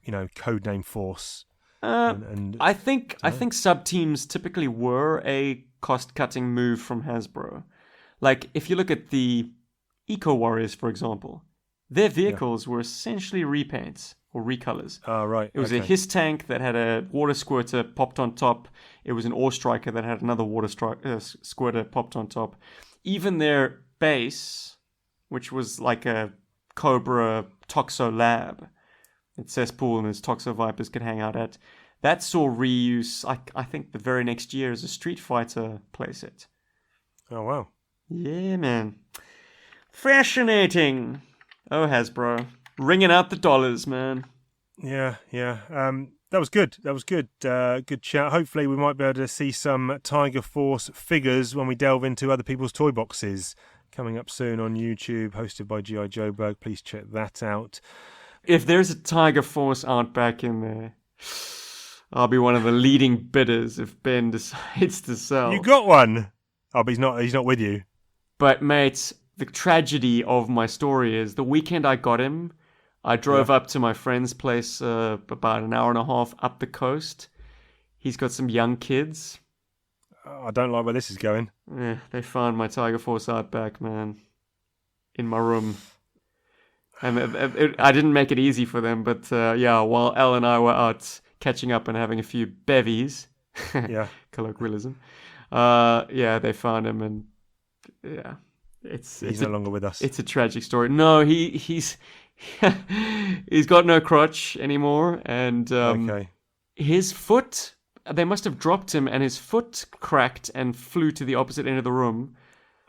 codename force? I think sub teams typically were a cost-cutting move from Hasbro. Like, if you look at the Eco Warriors, for example, their vehicles were essentially repaints or recolors. Oh, right. It was a Hiss tank that had a water squirter popped on top. It was an ore striker that had another water squirter popped on top. Even their base, which was like a Cobra Toxo lab that Cesspool and his Toxo Vipers could hang out at, that saw reuse, I think, the very next year as a Street Fighter playset. Oh, wow. Yeah, man. Fascinating. Oh, Hasbro. Ringing out the dollars, man. Yeah. That was good. Good chat. Hopefully we might be able to see some Tiger Force figures when we delve into other people's toy boxes. Coming up soon on YouTube, hosted by G.I. Joeberg. Please check that out. If there's a Tiger Force Outback in there, I'll be one of the leading bidders if Ben decides to sell. You got one? Oh, but he's not with you. But, mate, the tragedy of my story is the weekend I got him, I drove up to my friend's place about an hour and a half up the coast. He's got some young kids. I don't like where this is going. They found my Tiger Force Outback, man, in my room. And I didn't make it easy for them, but while Elle and I were out catching up and having a few bevies, colloquialism, they found him, and he's no longer with us. It's a tragic story. No, he's he's got no crotch anymore, and his foot they must have dropped him and his foot cracked and flew to the opposite end of the room.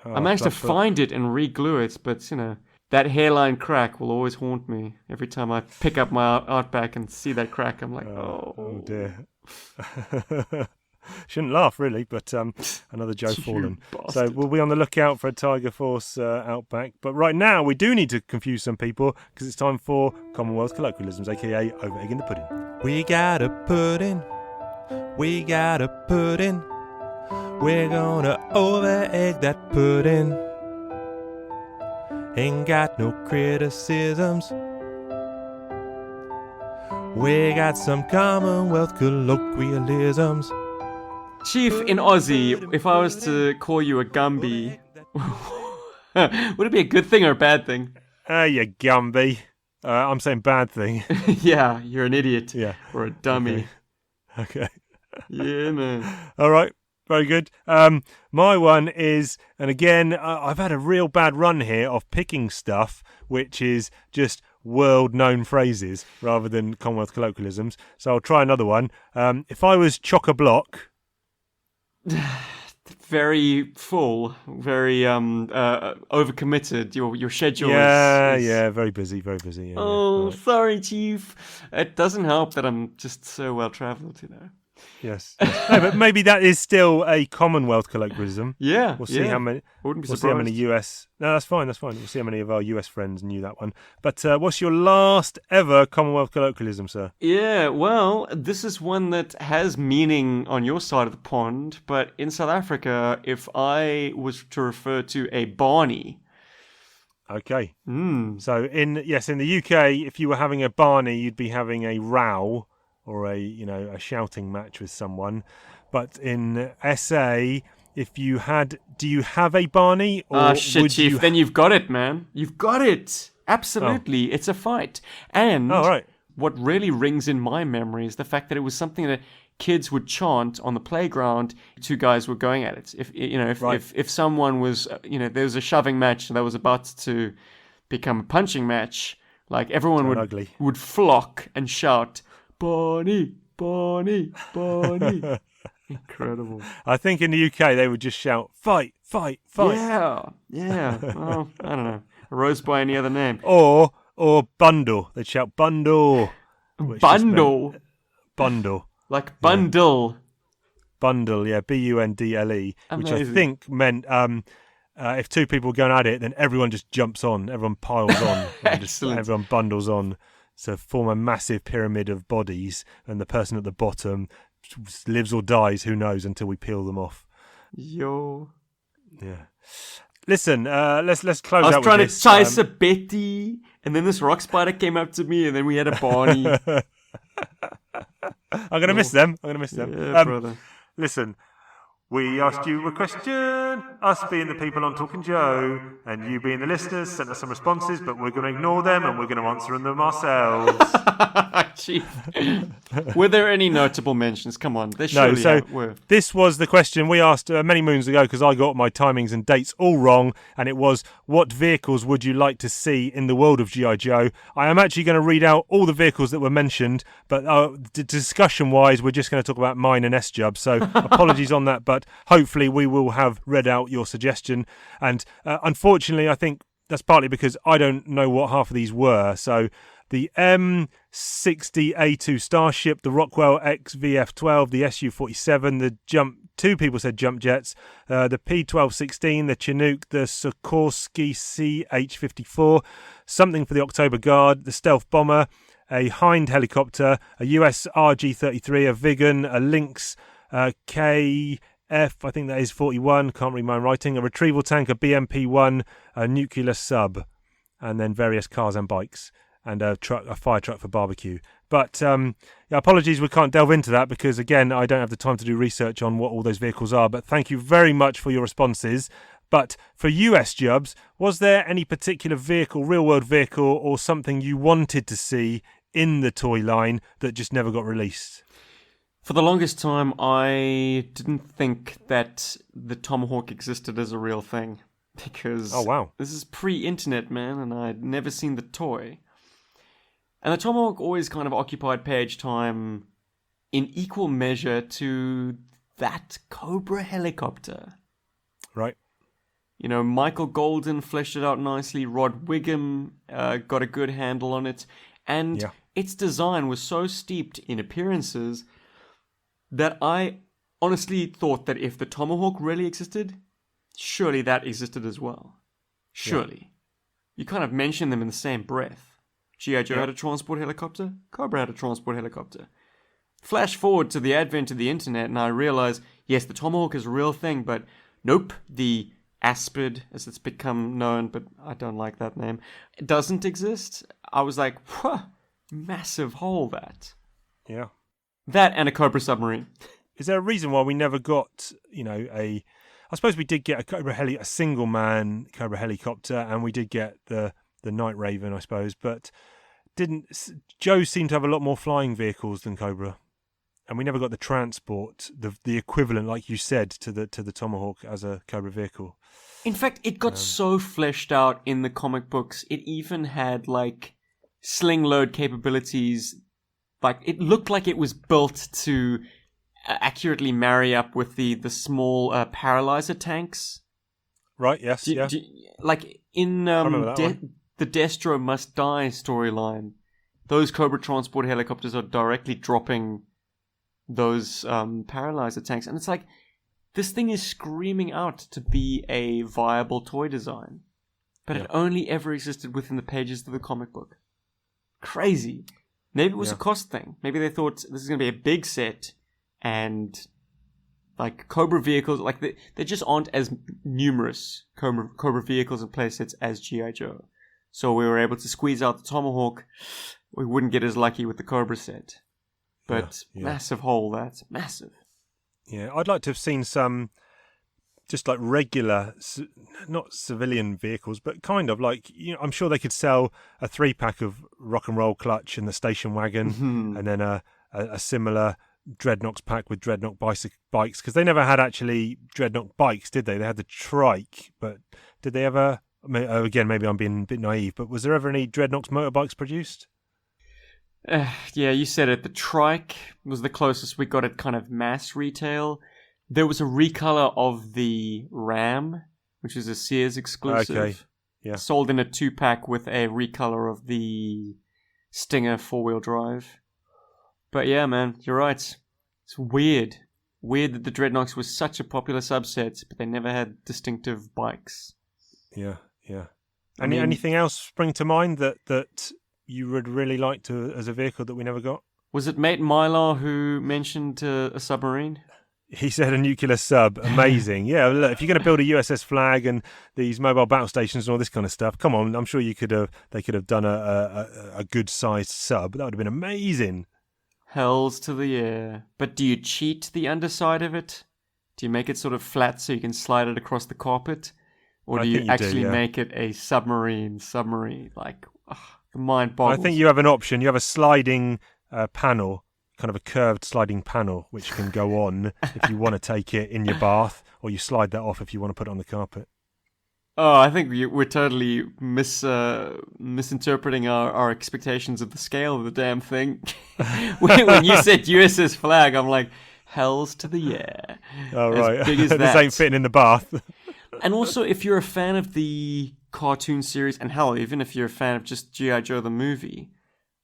Oh, I managed to clubfoot. find it and re-glue it, but, that hairline crack will always haunt me. Every time I pick up my Outback and see that crack, I'm like, Oh dear. Shouldn't laugh, really, but another Joe fallen. So bastard. we'll be on the lookout for a Tiger Force Outback. But right now, we do need to confuse some people because it's time for Commonwealth colloquialisms, aka over egg in the pudding. We got a pudding. We got a pudding. We're gonna over egg that pudding. Ain't got no criticisms. We got some Commonwealth colloquialisms. Chief, in Aussie, if I was to call you a Gumby, would it be a good thing or a bad thing? You Gumby. I'm saying bad thing. Yeah, you're an idiot. Yeah. Or a dummy. Okay. Yeah, man. All right. Very good. My one is, and again, I've had a real bad run here of picking stuff which is just world-known phrases rather than Commonwealth colloquialisms. So I'll try another one. If I was chock-a-block... Very full, very overcommitted. Your schedule is... Yeah, very busy, very busy. Yeah, Oh, right. sorry, Chief. It doesn't help that I'm just so well-travelled, Yes. No, but maybe that is still a Commonwealth colloquialism. Yeah, We'll see how many. Wouldn't be We'll see how many surprised. US. No, that's fine. That's fine. We'll see how many of our US friends knew that one. But what's your last ever Commonwealth colloquialism, sir? Yeah, well, this is one that has meaning on your side of the pond, but in South Africa, if I was to refer to a Barney... Okay. So in the UK, if you were having a Barney, you'd be having a row or a shouting match with someone. But in SA, if you had, do you have a Barney? Or shit, would Chief. you... Then you've got it, man. You've got it. Absolutely. It's a fight. And right. what really rings in my memory is the fact that it was something that kids would chant on the playground. Two guys were going at it. If someone was, there was a shoving match that was about to become a punching match, like everyone would flock and shout, Barney, Barney, Barney. Incredible. I think in the UK they would just shout, fight, fight, fight. Yeah. Well, I don't know. Rose by any other name. Or bundle. They'd shout bundle. Bundle. Bundle. Like bundle. Bundle, yeah, BUNDLE, which I Amazing. think meant if two people are going at it, then everyone just jumps on, everyone piles on, and just Excellent. everyone bundles on. So form a massive pyramid of bodies, and the person at the bottom lives or dies, who knows, until we peel them off. Yo. Yeah. Listen, let's close I was out trying with to this. chase a Betty, and then this rock spider came up to me, and then we had a Barney. I'm gonna miss them. Yeah, brother. Listen, we asked you a question, us being the people on Talking Joe, and you being the listeners sent us some responses, but we're going to ignore them and we're going to answer them ourselves. Chief. Were there any notable mentions? Come on, there surely were. This was the question we asked many moons ago because I got my timings and dates all wrong, and it was, what vehicles would you like to see in the world of G.I. Joe? I am actually going to read out all the vehicles that were mentioned, but discussion-wise, we're just going to talk about mine and S-Jubbs, so apologies on that, but hopefully we will have read out your suggestion. And unfortunately, I think that's partly because I don't know what half of these were. So the M60A2 Starship, the Rockwell XVF12, the Su-47, the two people said jump jets, the P1216, the Chinook, the Sikorsky CH-54, something for the October Guard, the Stealth Bomber, a Hind helicopter, a US RG-33, a Vigan, a Lynx KF, I think that is 41, can't read my writing, a retrieval tank, a BMP-1, a nuclear sub, and then various cars and bikes, and a fire truck for barbecue. But apologies, we can't delve into that because, again, I don't have the time to do research on what all those vehicles are. But thank you very much for your responses. But for you, S-Jubbs, was there any particular vehicle, real-world vehicle, or something you wanted to see in the toy line that just never got released? For the longest time, I didn't think that the Tomahawk existed as a real thing. Because this is pre-internet, man, and I'd never seen the toy. And the Tomahawk always kind of occupied page time in equal measure to that Cobra helicopter. Right. You know, Michael Golden fleshed it out nicely. Rod Wiggum got a good handle on it. And its design was so steeped in appearances that I honestly thought that if the Tomahawk really existed, surely that existed as well. Surely. Yeah. You kind of mention them in the same breath. G.I. Joe had a transport helicopter. Cobra had a transport helicopter. Flash forward to the advent of the internet and I realize, yes, the Tomahawk is a real thing, but nope, the Aspid, as it's become known, but I don't like that name, it doesn't exist. I was like, massive hole that. Yeah. That and a Cobra submarine. Is there a reason why we never got, I suppose we did get a single man Cobra helicopter, and we did get the Night Raven, I suppose, but Joe seemed to have a lot more flying vehicles than Cobra, and we never got the transport, the equivalent, like you said, to the Tomahawk as a Cobra vehicle. In fact, it got so fleshed out in the comic books. It even had like sling load capabilities. Like it looked like it was built to accurately marry up with the small paralyzer tanks. Right, yes, like in the Destro Must Die storyline, those Cobra transport helicopters are directly dropping those paralyzer tanks. And it's like, this thing is screaming out to be a viable toy design. But it only ever existed within the pages of the comic book. Crazy. Maybe it was a cost thing. Maybe they thought this is going to be a big set, and like Cobra vehicles, like they just aren't as numerous Cobra vehicles and playsets as G.I. Joe. So we were able to squeeze out the Tomahawk. We wouldn't get as lucky with the Cobra set. But massive hole, that's massive. Yeah, I'd like to have seen some just like regular, not civilian vehicles, but kind of like, I'm sure they could sell a 3-pack of Rock and Roll Clutch and the station wagon, and then a similar Dreadnoks pack with Dreadnok bikes, because they never had actually Dreadnok bikes, did they? They had the trike, but did they ever? Again, maybe I'm being a bit naive, but was there ever any Dreadnoks motorbikes produced? Yeah, you said it. The trike was the closest we got at kind of mass retail. There was a recolor of the Ram, which is a Sears exclusive. Okay, yeah. Sold in a 2-pack with a recolor of the Stinger 4-wheel drive. But yeah, man, you're right. It's weird. Weird that the Dreadnoks was such a popular subset, but they never had distinctive bikes. Yeah. Anything else spring to mind that you would really like to as a vehicle that we never got? Was it Mate Mylar who mentioned a submarine? He said a nuclear sub. Amazing. Yeah, look, if you're going to build a USS Flag and these mobile battle stations and all this kind of stuff, come on, I'm sure they could have done a good-sized sub. That would have been amazing. Hells to the air. But do you cheat the underside of it? Do you make it sort of flat so you can slide it across the carpet? Or do you actually make it a submarine? Like, the mind boggles. I think you have an option. You have a sliding panel, kind of a curved sliding panel, which can go on if you want to take it in your bath, or you slide that off if you want to put it on the carpet. Oh, I think we're totally misinterpreting our expectations of the scale of the damn thing. When you said USS Flag, I'm like, hells to the yeah. Oh, right. As big as that. This ain't fitting in the bath. And also, if you're a fan of the cartoon series, and hell, even if you're a fan of just G.I. Joe the movie,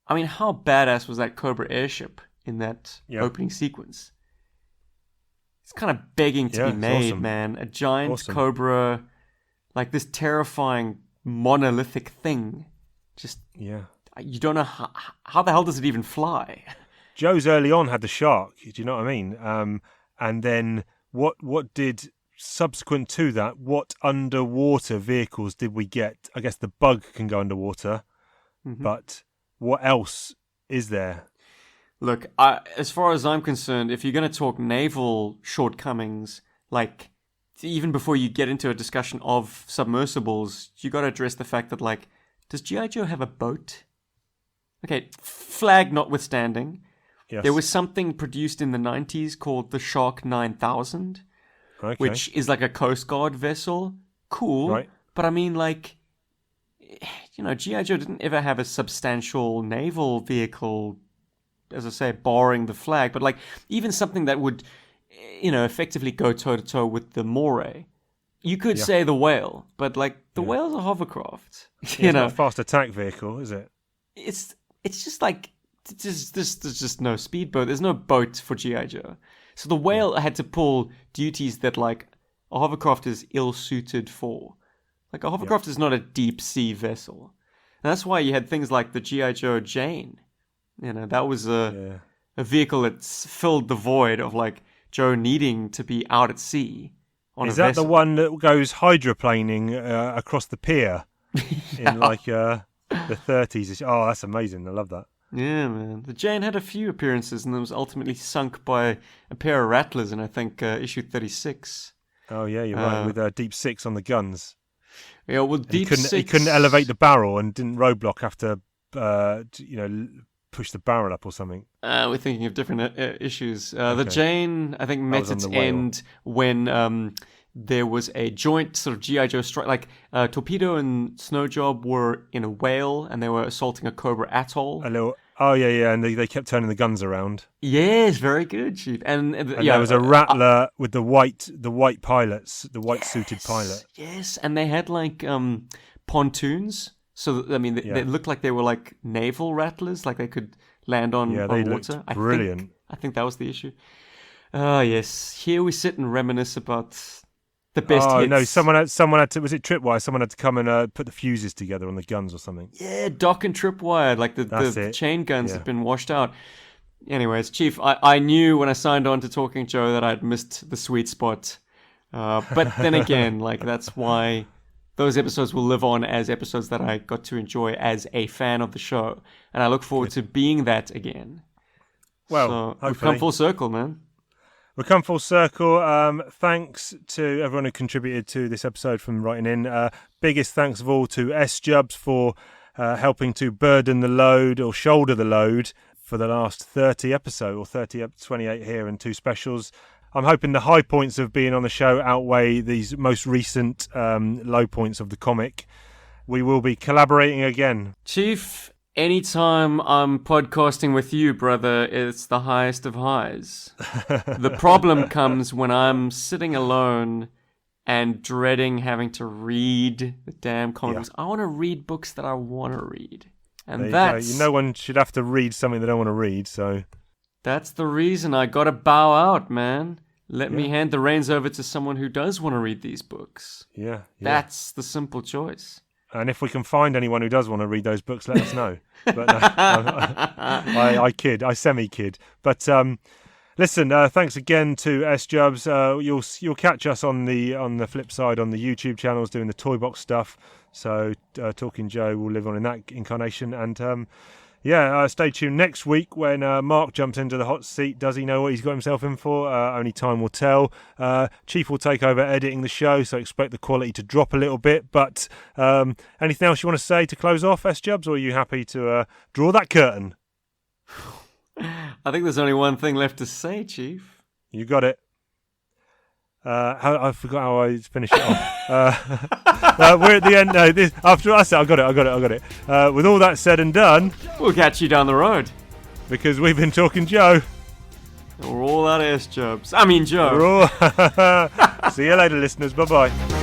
I mean, how badass was that Cobra airship in that opening sequence? It's kind of begging to be made, awesome. Man. A giant Cobra, like this terrifying monolithic thing. Just, you don't know how the hell does it even fly? Joe's early on had the shark, do you know what I mean? And then what did... Subsequent to that, what underwater vehicles did we get? I guess the Bug can go underwater, but what else is there? Look, as far as I'm concerned, if you're going to talk naval shortcomings, like even before you get into a discussion of submersibles, you got to address the fact that, like, does G.I. Joe have a boat? Okay, Flag notwithstanding, there was something produced in the 90s called the Shark 9000. Okay. Which is like a Coast Guard vessel. Cool. Right. But I mean, like, G.I. Joe didn't ever have a substantial naval vehicle as I say, barring the flag, but like even something that would, effectively go toe-to-toe with the Moray. You could say the whale, but like the whale's a hovercraft. It's not a fast attack vehicle, is it? It's just like there's just no speedboat. There's no boat for G.I. Joe. So the whale had to pull duties that like a hovercraft is ill-suited for. Like a hovercraft is not a deep sea vessel. And that's why you had things like the G.I. Joe Jane. That was a vehicle that filled the void of like Joe needing to be out at sea on is a vessel. Is that the one that goes hydroplaning across the pier in like the 30s? Oh, that's amazing. I love that. Yeah, man. The Jane had a few appearances and it was ultimately sunk by a pair of rattlers in, I think, issue 36. Oh, yeah, you're right. With Deep Six on the guns. Yeah, well, Deep Six... He couldn't elevate the barrel and didn't roadblock after, push the barrel up or something. We're thinking of different issues. The Jane, I think, met its end when there was a joint sort of G.I. Joe strike. Like, Torpedo and Snowjob were in a whale and they were assaulting a Cobra Atoll. Oh, yeah, and they kept turning the guns around. Yes, very good, Chief. And there was a Rattler with the white pilots, the white-suited pilot. Yes, and they had, like, pontoons. So, they looked like they were, like, naval Rattlers, like they could land on water. Looked brilliant. I think that was the issue. Yes. Here we sit and reminisce about the best hits. No, someone had to, was it Tripwire? Someone had to come and put the fuses together on the guns or something. Yeah, Doc and Tripwire, like the chain guns had been washed out. Anyways, Chief, I knew when I signed on to Talking Joe that I'd missed the sweet spot. But then again, like that's why those episodes will live on as episodes that I got to enjoy as a fan of the show. And I look forward to being that again. Well, we've come full circle, man. We've come full circle. Thanks to everyone who contributed to this episode from writing in. Biggest thanks of all to S-Jubbs for helping to burden the load or shoulder the load for the last 30 episode or 28 here and 2 specials. I'm hoping the high points of being on the show outweigh these most recent low points of the comic. We will be collaborating again. Chief, anytime I'm podcasting with you, brother, it's the highest of highs. The problem comes when I'm sitting alone and dreading having to read the damn comics. I want to read books that I want to read. And that's... No one should have to read something they don't want to read, so... That's the reason I gotta bow out, man. Let me hand the reins over to someone who does want to read these books. Yeah. That's the simple choice. And if we can find anyone who does want to read those books, let us know. But I kid, I semi-kid. But listen, thanks again to S-Jubbs. You'll catch us on the flip side on the YouTube channels doing the Toy Box stuff. So Talking Joe will live on in that incarnation. And stay tuned next week when Mark jumps into the hot seat. Does he know what he's got himself in for? Only time will tell. Chief will take over editing the show, so expect the quality to drop a little bit. But anything else you want to say to close off, S-Jubbs, or are you happy to draw that curtain? I think there's only one thing left to say, Chief. You got it. I forgot how I finished it off. We're at the end. No, after I said I got it. With all that said and done, we'll catch you down the road. Because we've been Talking Joe. We're all out of S-Jubbs. I mean Joe. See you later, listeners. Bye-bye.